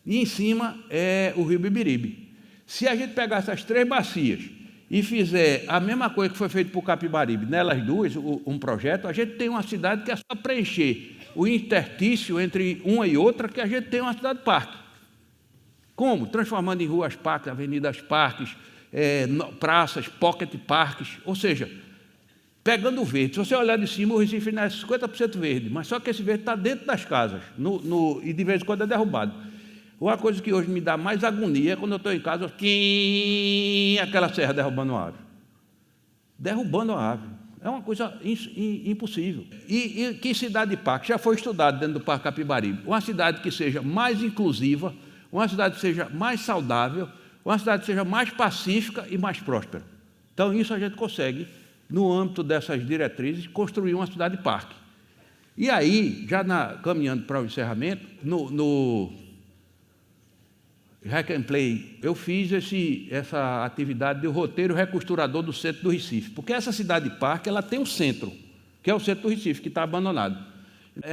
e em cima é o rio Bibiribe. Se a gente pegar essas três bacias e fizer a mesma coisa que foi feito por Capibaribe, nelas duas, um projeto, a gente tem uma cidade que é só preencher o interstício entre uma e outra, que a gente tem uma cidade-parque. Como? Transformando em ruas parques, avenidas parques, praças, pocket parques, ou seja, pegando o verde. Se você olhar de cima, o Recife é 50% verde, mas só que esse verde está dentro das casas, e de vez em quando é derrubado. Uma coisa que hoje me dá mais agonia é quando eu estou em casa, aquela serra derrubando uma árvore. Derrubando a árvore. É uma coisa impossível. E que cidade-parque? Já foi estudado dentro do Parque Capibaribe. Uma cidade que seja mais inclusiva, uma cidade que seja mais saudável, uma cidade que seja mais pacífica e mais próspera. Então, isso a gente consegue, no âmbito dessas diretrizes, construir uma cidade-parque. E aí, já caminhando para o encerramento, no Hack and Play, eu fiz essa atividade de roteiro recosturador do centro do Recife, porque essa cidade-parque ela tem um centro, que é o centro do Recife, que está abandonado.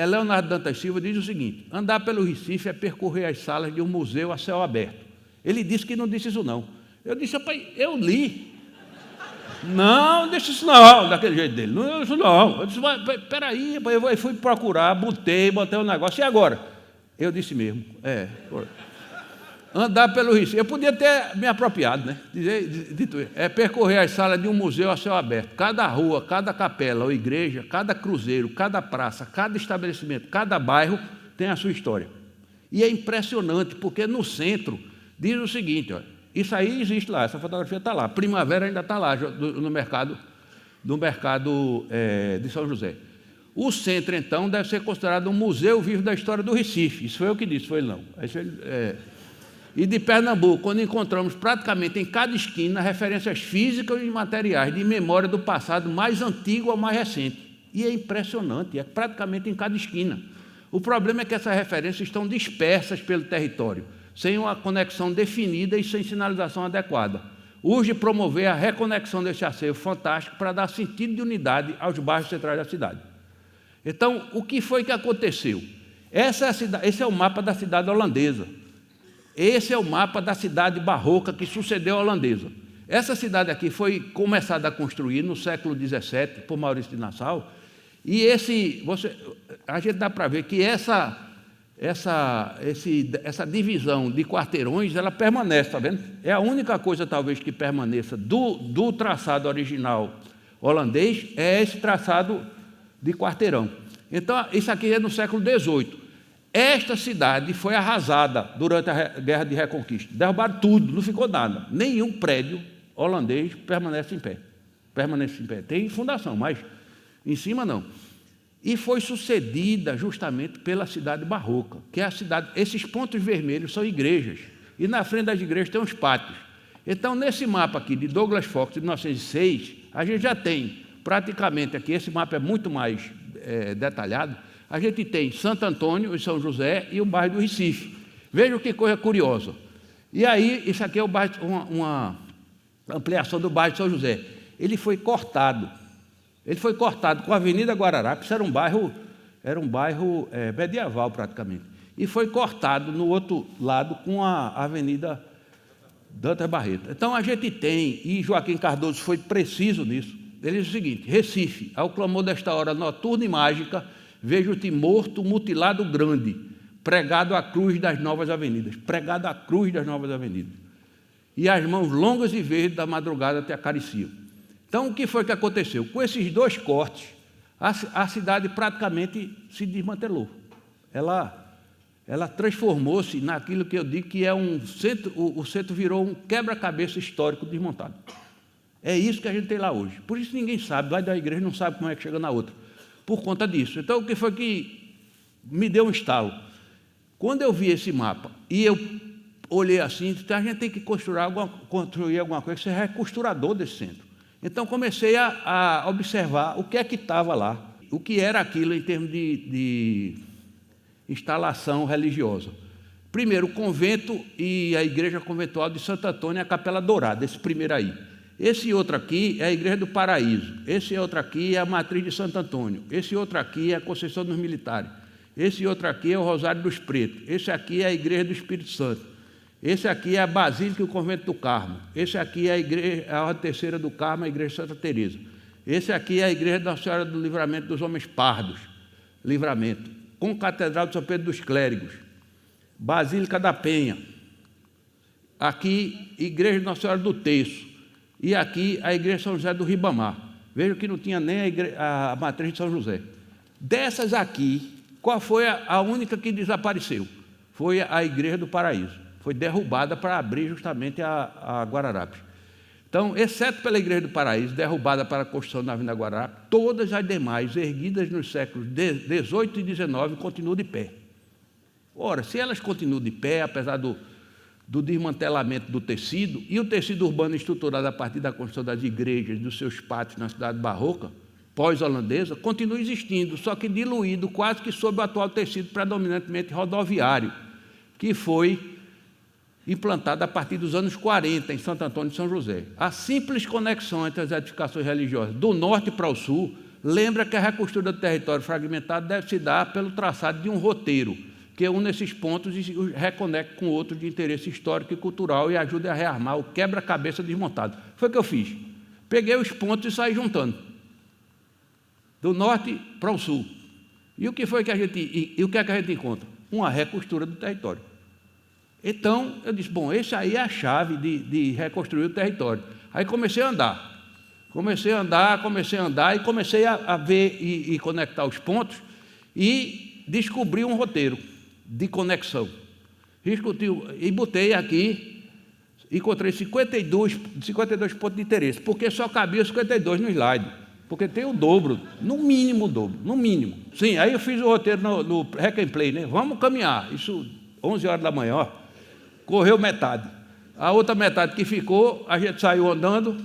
Leonardo Dantas Silva diz o seguinte: andar pelo Recife é percorrer as salas de um museu a céu aberto. Ele disse que não disse isso, não. Eu disse, pai, eu li. Não disse isso não, daquele jeito dele. Não, isso não. Eu disse, peraí, eu fui procurar, botei o negócio, e agora? Eu disse mesmo, andar pelo Recife. Eu podia ter me apropriado, né? Dito isso. É percorrer as salas de um museu a céu aberto. Cada rua, cada capela ou igreja, cada cruzeiro, cada praça, cada estabelecimento, cada bairro tem a sua história. E é impressionante, porque no centro diz o seguinte, ó, isso aí existe lá, essa fotografia está lá, Primavera ainda está lá no mercado de São José. O centro, então, deve ser considerado um museu vivo da história do Recife. Isso foi eu que disse, foi ele não. E de Pernambuco, quando encontramos praticamente em cada esquina referências físicas e materiais de memória do passado mais antigo ao mais recente. E é impressionante, é praticamente em cada esquina. O problema é que essas referências estão dispersas pelo território, sem uma conexão definida e sem sinalização adequada. Urge promover a reconexão desse acervo fantástico para dar sentido de unidade aos bairros centrais da cidade. Então, o que foi que aconteceu? Esse é o mapa da cidade holandesa. Esse é o mapa da cidade barroca que sucedeu a holandesa. Essa cidade aqui foi começada a construir no século XVII por Maurício de Nassau, e a gente dá para ver que essa divisão de quarteirões, ela permanece, está vendo? É a única coisa, talvez, que permaneça do traçado original holandês é esse traçado de quarteirão. Então, isso aqui é no século XVIII. Esta cidade foi arrasada durante a Guerra de Reconquista. Derrubaram tudo, não ficou nada. Nenhum prédio holandês permanece em pé. Permanece em pé. Tem fundação, mas em cima não. E foi sucedida justamente pela cidade barroca, que é a cidade. Esses pontos vermelhos são igrejas. E na frente das igrejas tem uns pátios. Então, nesse mapa aqui de Douglas Fox, de 1906, a gente já tem praticamente aqui, esse mapa é muito mais detalhado, a gente tem Santo Antônio e São José e o bairro do Recife. Vejam que coisa curiosa. E aí, isso aqui é o bairro, uma ampliação do bairro de São José. Ele foi cortado. Ele foi cortado com a Avenida Guararapes, era um bairro medieval praticamente. E foi cortado no outro lado com a Avenida Dantas Barreto. Então a gente tem, e Joaquim Cardoso foi preciso nisso, ele diz o seguinte: Recife, ao clamor desta hora noturna e mágica, vejo-te morto, mutilado grande, pregado à cruz das novas avenidas. Pregado à cruz das novas avenidas. E as mãos longas e verdes da madrugada te acariciam. Então, o que foi que aconteceu? Com esses dois cortes, a cidade praticamente se desmantelou. Ela transformou-se naquilo que eu digo que é um centro, o centro virou um quebra-cabeça histórico desmontado. É isso que a gente tem lá hoje. Por isso ninguém sabe, vai da igreja não sabe como é que chega na outra. Por conta disso. Então, o que foi que me deu um estalo? Quando eu vi esse mapa e eu olhei assim, a gente tem que construir alguma coisa, ser recosturador desse centro. Então, comecei a observar o que é que estava lá, o que era aquilo em termos de instalação religiosa. Primeiro, o convento e a igreja conventual de Santo Antônio e a Capela Dourada, esse primeiro aí. Esse outro aqui é a Igreja do Paraíso. Esse outro aqui é a Matriz de Santo Antônio. Esse outro aqui é a Conceição dos Militares. Esse outro aqui é o Rosário dos Pretos. Esse aqui é a Igreja do Espírito Santo. Esse aqui é a Basílica e o Convento do Carmo. Esse aqui é a Igreja, a Ordem Terceira do Carmo, a Igreja de Santa Teresa. Esse aqui é a Igreja da Senhora do Livramento dos Homens Pardos, Livramento, com Catedral de São Pedro dos Clérigos, Basílica da Penha. Aqui, Igreja de Nossa Senhora do Terço. E aqui, a Igreja de São José do Ribamar. Vejam que não tinha nem a Matriz de São José. Dessas aqui, qual foi a única que desapareceu? Foi a Igreja do Paraíso. Foi derrubada para abrir justamente a Guararapes. Então, exceto pela Igreja do Paraíso, derrubada para a construção da Avenida Guararapes, todas as demais, erguidas nos séculos XVIII e XIX, continuam de pé. Ora, se elas continuam de pé, apesar do desmantelamento do tecido, e o tecido urbano estruturado a partir da construção das igrejas, dos seus pátios na cidade barroca, pós-holandesa, continua existindo, só que diluído quase que sob o atual tecido predominantemente rodoviário, que foi implantado a partir dos anos 40 em Santo Antônio e São José. A simples conexão entre as edificações religiosas do norte para o sul lembra que a recostura do território fragmentado deve se dar pelo traçado de um roteiro, que une esses pontos e os reconecta com outros de interesse histórico e cultural e ajuda a rearmar o quebra-cabeça desmontado. Foi o que eu fiz. Peguei os pontos e saí juntando, do norte para o sul. E o que foi que a gente, e o que é que a gente encontra? Uma recostura do território. Então, eu disse, bom, esse aí é a chave de reconstruir o território. Aí comecei a andar e comecei a ver e conectar os pontos e descobri um roteiro de conexão. E botei aqui, encontrei 52 pontos de interesse, porque só cabia 52 no slide, porque tem o dobro, no mínimo o dobro, no mínimo. Sim, aí eu fiz o roteiro no Hack and Play, né? Vamos caminhar, isso 11 horas da manhã, ó. Correu metade. A outra metade que ficou, a gente saiu andando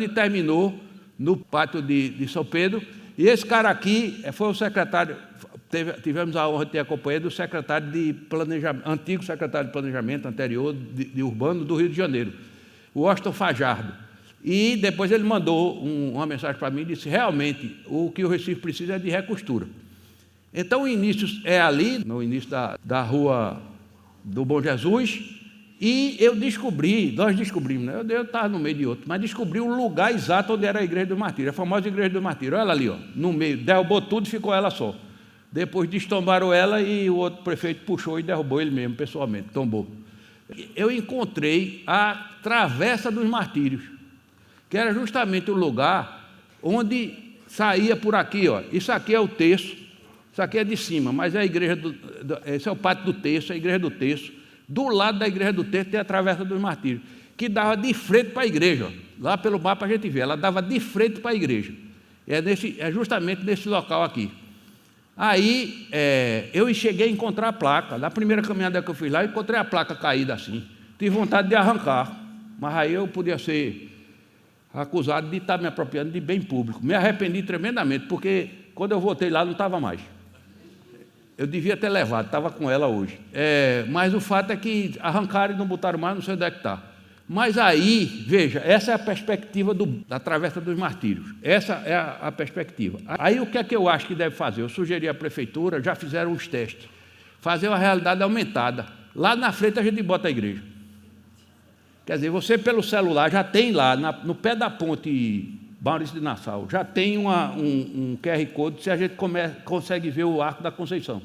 e terminou no pátio de São Pedro. E esse cara aqui foi o secretário, tivemos a honra de ter acompanhado o secretário de Planejamento, antigo secretário de Planejamento anterior de Urbano do Rio de Janeiro, o Washington Fajardo. E depois ele mandou uma mensagem para mim e disse, realmente, o que o Recife precisa é de recostura. Então, o início é ali, no início da rua do Bom Jesus, e nós descobrimos, né? Eu estava no meio de outro, mas descobri o lugar exato onde era a Igreja do Martírio, a famosa Igreja do Martírio. Olha ela ali, ó, no meio, derrubou tudo e ficou ela só. Depois destombaram ela e o outro prefeito puxou e derrubou ele mesmo, pessoalmente, tombou. Eu encontrei a Travessa dos Martírios. que era justamente o lugar onde saía por aqui, ó. Isso aqui é o terço, isso aqui é de cima, mas é a igreja esse é o pátio do terço, a igreja do terço. Do lado da igreja do terço tem a Travessa dos Martírios, que dava de frente para a igreja, ó. Lá pelo mapa a gente vê, ela dava de frente para a igreja. É justamente nesse local aqui. Aí eu cheguei a encontrar a placa. Na primeira caminhada que eu fiz lá, eu encontrei a placa caída assim. Tive vontade de arrancar, mas aí eu podia ser acusado de estar me apropriando de bem público. Me arrependi tremendamente, porque quando eu voltei lá não estava mais. Eu devia ter levado, estava com ela hoje. Mas o fato é que arrancaram e não botaram mais, não sei onde é que está. Mas aí, veja, essa é a perspectiva da Travessa dos Martírios. Essa é a perspectiva. Aí o que é que eu acho que deve fazer? Eu sugeri à prefeitura, já fizeram os testes, fazer uma realidade aumentada. Lá na frente a gente bota a igreja. Quer dizer, você pelo celular já tem lá, no pé da ponte Maurício de Nassau, já tem um QR Code, se a gente consegue ver o Arco da Conceição.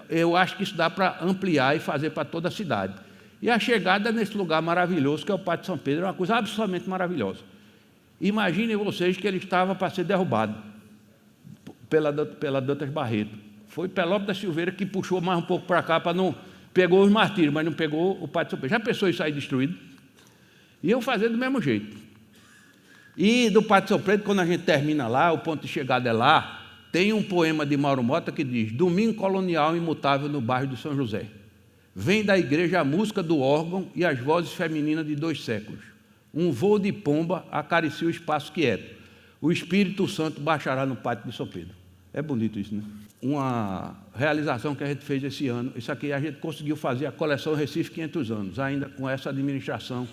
Eu acho que isso dá para ampliar e fazer para toda a cidade. E a chegada nesse lugar maravilhoso, que é o Pátio de São Pedro, é uma coisa absolutamente maravilhosa. Imaginem vocês que ele estava para ser derrubado pela Dantas Barreto. Foi Pelópio da Silveira que puxou mais um pouco para cá, para não... Pegou os martírios, mas não pegou o Pátio de São Pedro. Já pensou isso aí destruído? Iam fazer do mesmo jeito. E do Pátio de São Pedro, quando a gente termina lá, o ponto de chegada é lá, tem um poema de Mauro Mota que diz: domingo colonial imutável no bairro de São José. Vem da igreja a música do órgão e as vozes femininas de 2 séculos. Um voo de pomba acaricia o espaço quieto. O Espírito Santo baixará no pátio de São Pedro. É bonito isso, né? Uma realização que a gente fez esse ano. Isso aqui a gente conseguiu fazer a coleção Recife 500 anos, ainda com essa administração.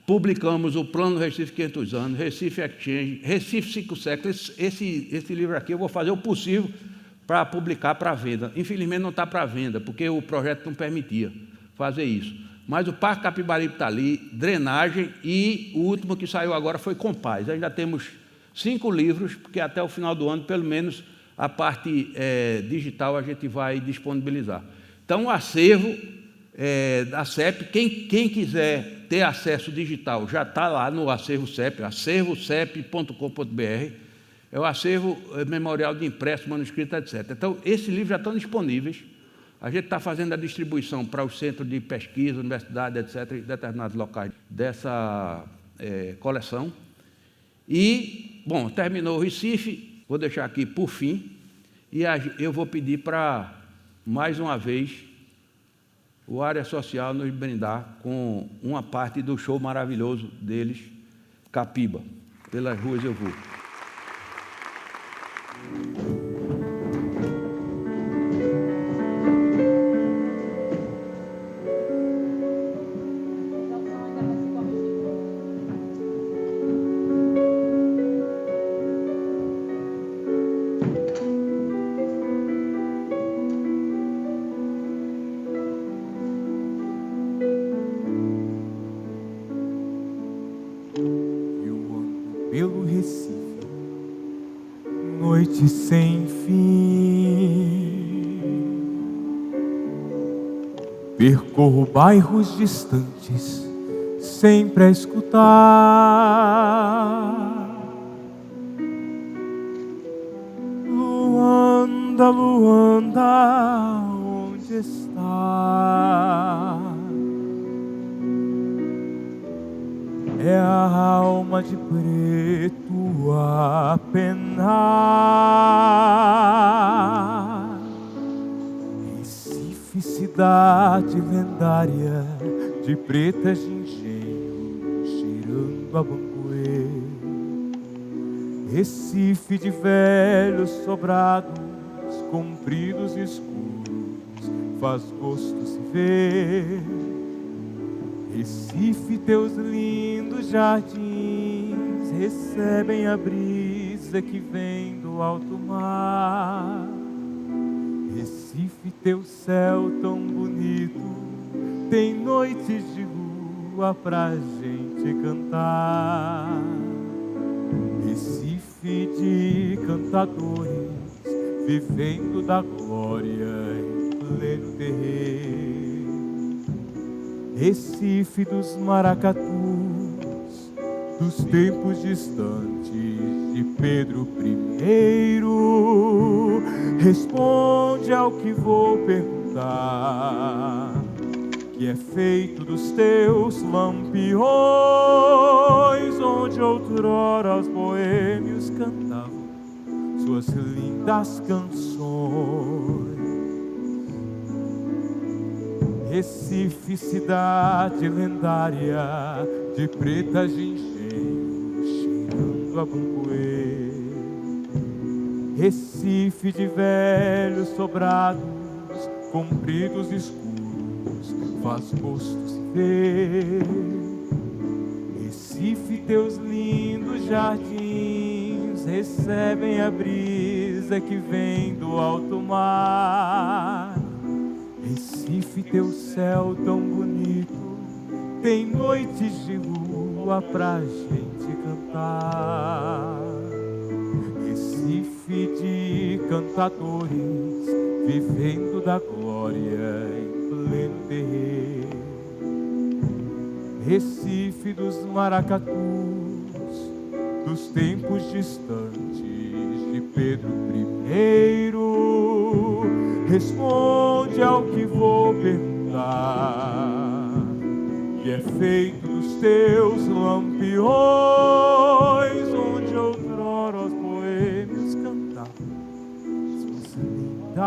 Publicamos o Plano Recife 500 anos, Recife Exchange, Recife 5 séculos. Esse livro aqui eu vou fazer o possível para publicar para venda. Infelizmente não está para venda, porque o projeto não permitia fazer isso. Mas o Parque Capibaribe está ali, drenagem, e o último que saiu agora foi Compaz. Ainda temos 5 livros, porque até o final do ano, pelo menos, a parte digital a gente vai disponibilizar. Então, o acervo da CEP, quem quiser ter acesso digital, já está lá no acervo CEP, acervocep.com.br. É o acervo memorial de impresso, manuscrito, etc. Então, esses livros já estão disponíveis. A gente está fazendo a distribuição para os centros de pesquisa, universidade, etc., em determinados locais dessa coleção. E, bom, terminou o Recife, vou deixar aqui por fim, e eu vou pedir para, mais uma vez, o Área Social nos brindar com uma parte do show maravilhoso deles, Capiba. Pelas ruas eu vou. Pelo Recife, noite sem fim, percorro bairros distantes, sempre a escutar. Luanda, Luanda, onde está? É a alma de preto a penar. Recife, cidade lendária, de pretas de engenho, cheirando a bambuê. Recife de velhos sobrados, compridos e escuros, faz gosto se ver. Recife, teus lindos jardins recebem a brisa que vem do alto mar. Recife, teu céu tão bonito, tem noites de lua pra gente cantar. Recife de cantadores, vivendo da glória em pleno terreiro. Recife dos maracatus, dos tempos distantes de Pedro I, responde ao que vou perguntar, que é feito dos teus lampiões, onde outrora os boêmios cantavam suas lindas canções. Recife, cidade lendária, de pretas de engenho, cheirando a bambuê. Recife de velhos sobrados, compridos e escuros, faz gosto se ver. Recife, teus lindos jardins recebem a brisa que vem do alto mar. Recife, teu céu tão bonito, tem noites de lua pra gente cantar. Recife de cantadores, vivendo da glória em pleno terreiro. Recife dos maracatus, dos tempos distantes de Pedro I, responde ao que vou perguntar, que é feito dos teus lampiões, onde outrora os boêmios cantavam suas lindas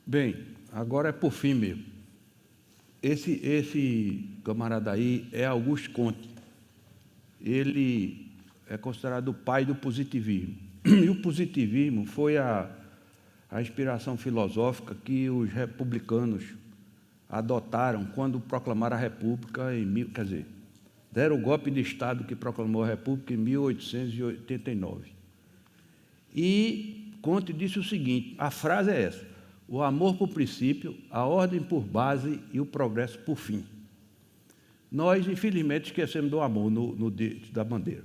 Bem, agora é por fim mesmo. Esse camarada aí é Auguste Comte. Ele é considerado o pai do positivismo. E o positivismo foi a inspiração filosófica que os republicanos adotaram quando proclamaram a República deram o golpe de Estado que proclamou a República em 1889. E Comte disse o seguinte, a frase é essa: o amor por princípio, a ordem por base e o progresso por fim. Nós, infelizmente, esquecemos do amor no dia da bandeira.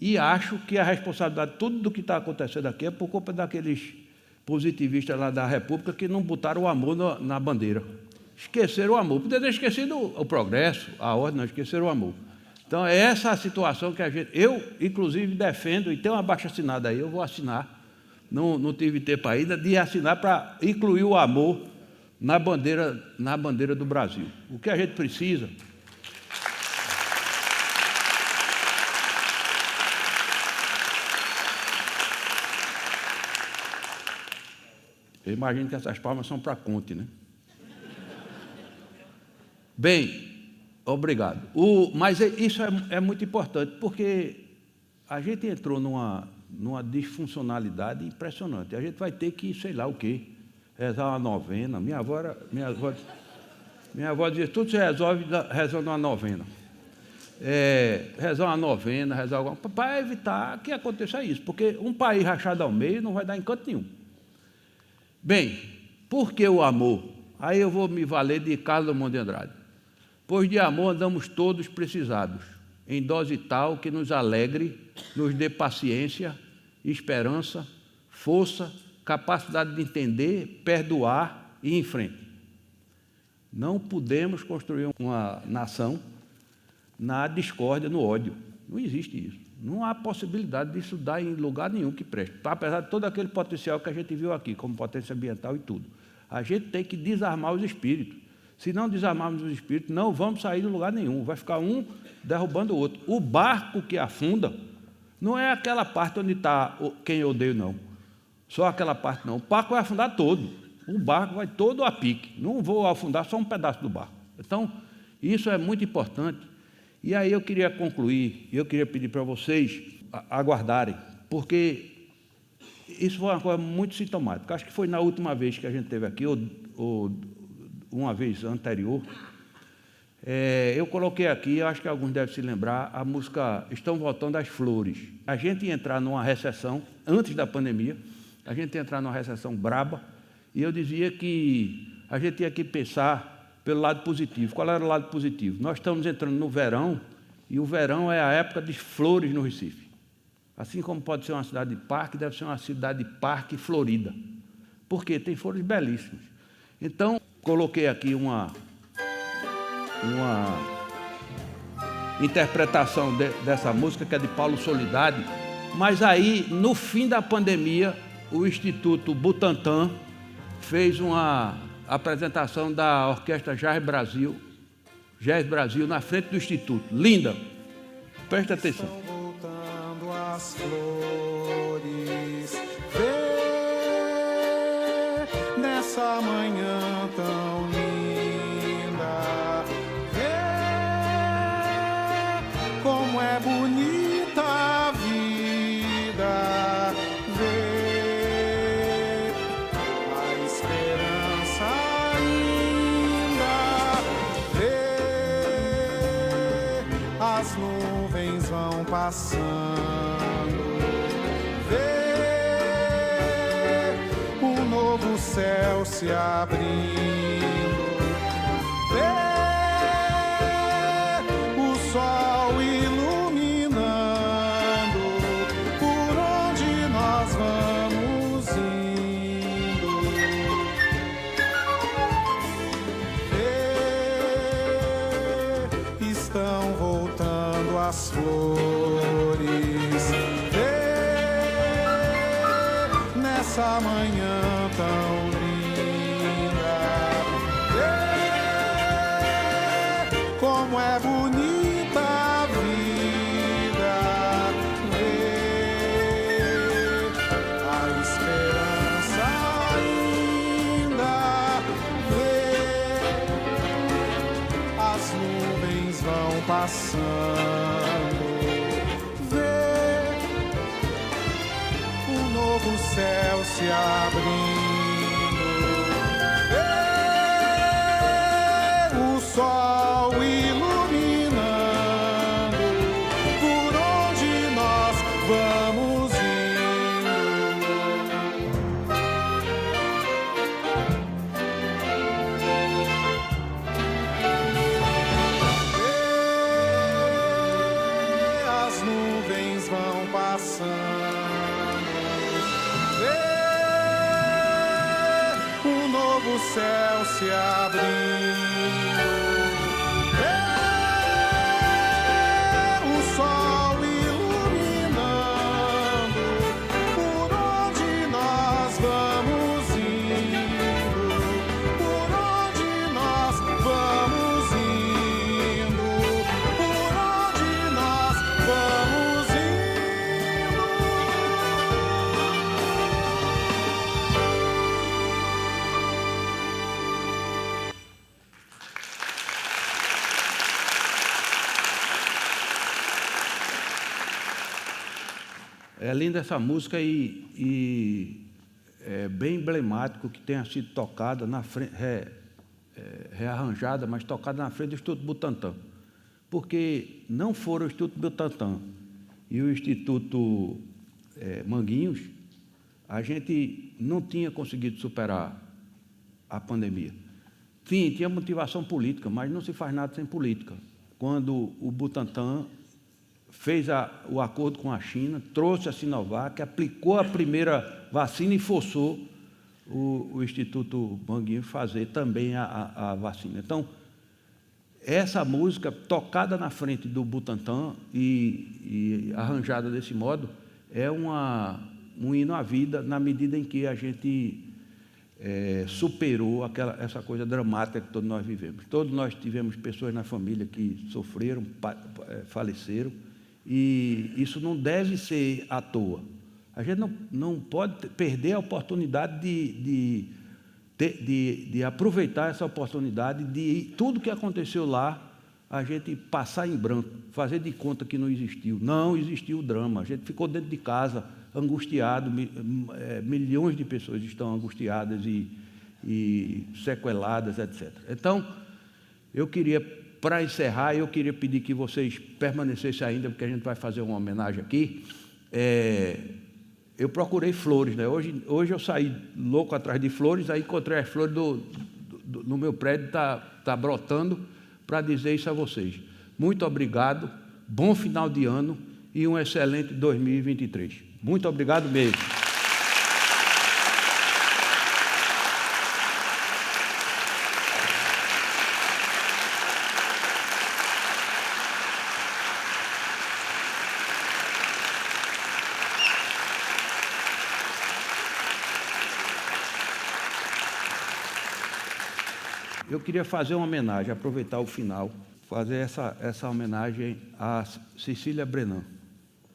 E acho que a responsabilidade de tudo do que está acontecendo aqui é por culpa daqueles positivistas lá da República que não botaram o amor na bandeira. Esqueceram o amor. Podia ter esquecido o progresso, a ordem, não esqueceram o amor. Então, é essa a situação que eu, inclusive, defendo, e tem uma abaixo-assinada aí, eu vou assinar. Não tive tempo ainda de assinar para incluir o amor na bandeira do Brasil. O que a gente precisa eu imagino que essas palmas são para Comte, né? Bem, obrigado. Mas isso é muito importante, porque a gente entrou numa disfuncionalidade impressionante. A gente vai ter que, sei lá o quê, rezar uma novena. Minha avó dizia, tudo se resolve rezando uma novena. Rezar uma novena, rezar alguma coisa, para evitar que aconteça isso, porque um país rachado ao meio não vai dar em canto nenhum. Bem, por que o amor? Aí eu vou me valer de Carlos Drummond de Andrade. Pois de amor andamos todos precisados, em dose tal que nos alegre, nos dê paciência, esperança, força, capacidade de entender, perdoar e ir em frente. Não podemos construir uma nação na discórdia, no ódio. Não existe isso. Não há possibilidade disso dar em lugar nenhum que preste, apesar de todo aquele potencial que a gente viu aqui, como potência ambiental e tudo. A gente tem que desarmar os espíritos. Se não desarmarmos os espíritos, não vamos sair de lugar nenhum. Vai ficar um derrubando o outro. O barco que afunda não é aquela parte onde está quem eu odeio, não. Só aquela parte, não. O barco vai afundar todo. O barco vai todo a pique. Não vou afundar só um pedaço do barco. Então, isso é muito importante. E aí eu queria concluir, eu queria pedir para vocês aguardarem, porque isso foi uma coisa muito sintomática. Acho que foi na última vez que a gente esteve aqui, ou uma vez anterior, eu coloquei aqui, acho que alguns devem se lembrar, a música Estão Voltando as Flores. A gente ia entrar numa recessão, antes da pandemia, a gente ia entrar numa recessão braba, e eu dizia que a gente tinha que pensar pelo lado positivo. Qual era o lado positivo? Nós estamos entrando no verão, e o verão é a época de flores no Recife. Assim como pode ser uma cidade de parque, deve ser uma cidade de parque florida. Por quê? Tem flores belíssimas. Então, coloquei aqui uma interpretação dessa música, que é de Paulo Soledade, mas aí, no fim da pandemia, o Instituto Butantan fez uma apresentação da Orquestra Jazz Brasil, na frente do Instituto. Linda! Presta atenção. Estão voltando as flores, vê nessa manhã tão linda, vê como é bonita a vida, vê a esperança ainda, vê as nuvens vão passando, vê um novo céu se abrindo, vê o sol iluminando por onde nós vamos indo, vê estão voltando as flores, vê nessa manhã tão linda, vê como é bonita a vida, vê a esperança ainda, vê as nuvens vão passando, vê um novo céu se abrindo, vê o sol iluminando por onde nós vamos indo. As nuvens vão passando, vê um novo céu se abrindo, vê o sol iluminando por onde nós vamos indo, por onde nós vamos indo, por onde nós vamos indo. É linda essa música e é bem emblemático que tenha sido tocada na frente, rearranjada, mas tocada na frente do Instituto Butantan. Porque não foram o Instituto Butantan e o Instituto Manguinhos, a gente não tinha conseguido superar a pandemia. Tinha motivação política, mas não se faz nada sem política. Quando o Butantan fez o acordo com a China, trouxe a Sinovac, aplicou a primeira vacina e forçou o Instituto Manguinhos fazer também a vacina. Então, essa música, tocada na frente do Butantan e arranjada desse modo, é um hino à vida, na medida em que a gente superou essa coisa dramática que todos nós vivemos. Todos nós tivemos pessoas na família que sofreram, faleceram, e isso não deve ser à toa. A gente não pode perder a oportunidade de aproveitar essa oportunidade de tudo que aconteceu lá, a gente passar em branco, fazer de conta que não existiu. Não existiu o drama. A gente ficou dentro de casa, angustiado, milhões de pessoas estão angustiadas e sequeladas, etc. Então, para encerrar, eu queria pedir que vocês permanecessem ainda, porque a gente vai fazer uma homenagem aqui. eu procurei flores, né? Hoje eu saí louco atrás de flores, aí encontrei as flores no meu prédio, está brotando, para dizer isso a vocês. Muito obrigado, bom final de ano e um excelente 2023. Muito obrigado mesmo. Eu queria fazer uma homenagem, aproveitar o final, fazer essa homenagem a Cecília Brenan.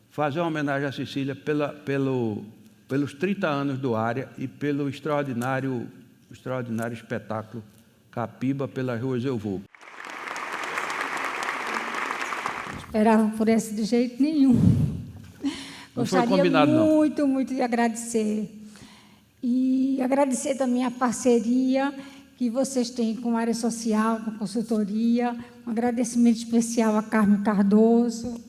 Fazer uma homenagem a Cecília pelos 30 anos do Área e pelo extraordinário espetáculo Capiba pelas ruas eu vou. Esperava por esse de jeito nenhum. Não foi Gostaria combinado, muito, muito de agradecer. E agradecer também a parceria que vocês têm com a área social, com a consultoria. Um agradecimento especial a Carmen Cardoso,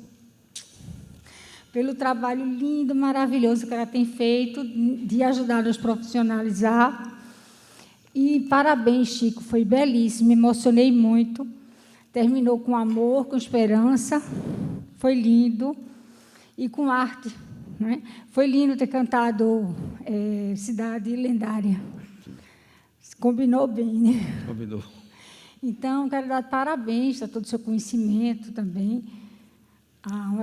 pelo trabalho lindo, maravilhoso que ela tem feito, de ajudar os profissionalizar. E parabéns, Chico, foi belíssimo, me emocionei muito. Terminou com amor, com esperança, foi lindo. E com arte, né? Foi lindo ter cantado Cidade Lendária. Combinou bem, né? Combinou. Então, quero dar parabéns a todo o seu conhecimento também.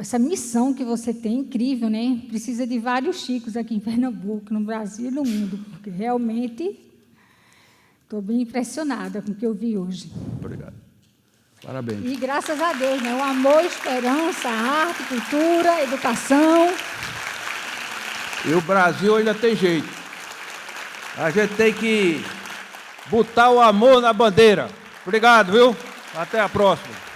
Essa missão que você tem, incrível, né? Precisa de vários Chicos aqui em Pernambuco, no Brasil e no mundo, porque realmente estou bem impressionada com o que eu vi hoje. Obrigado. Parabéns. E graças a Deus, né? O amor, esperança, arte, cultura, educação. E o Brasil ainda tem jeito. A gente tem que botar o amor na bandeira. Obrigado, viu? Até a próxima.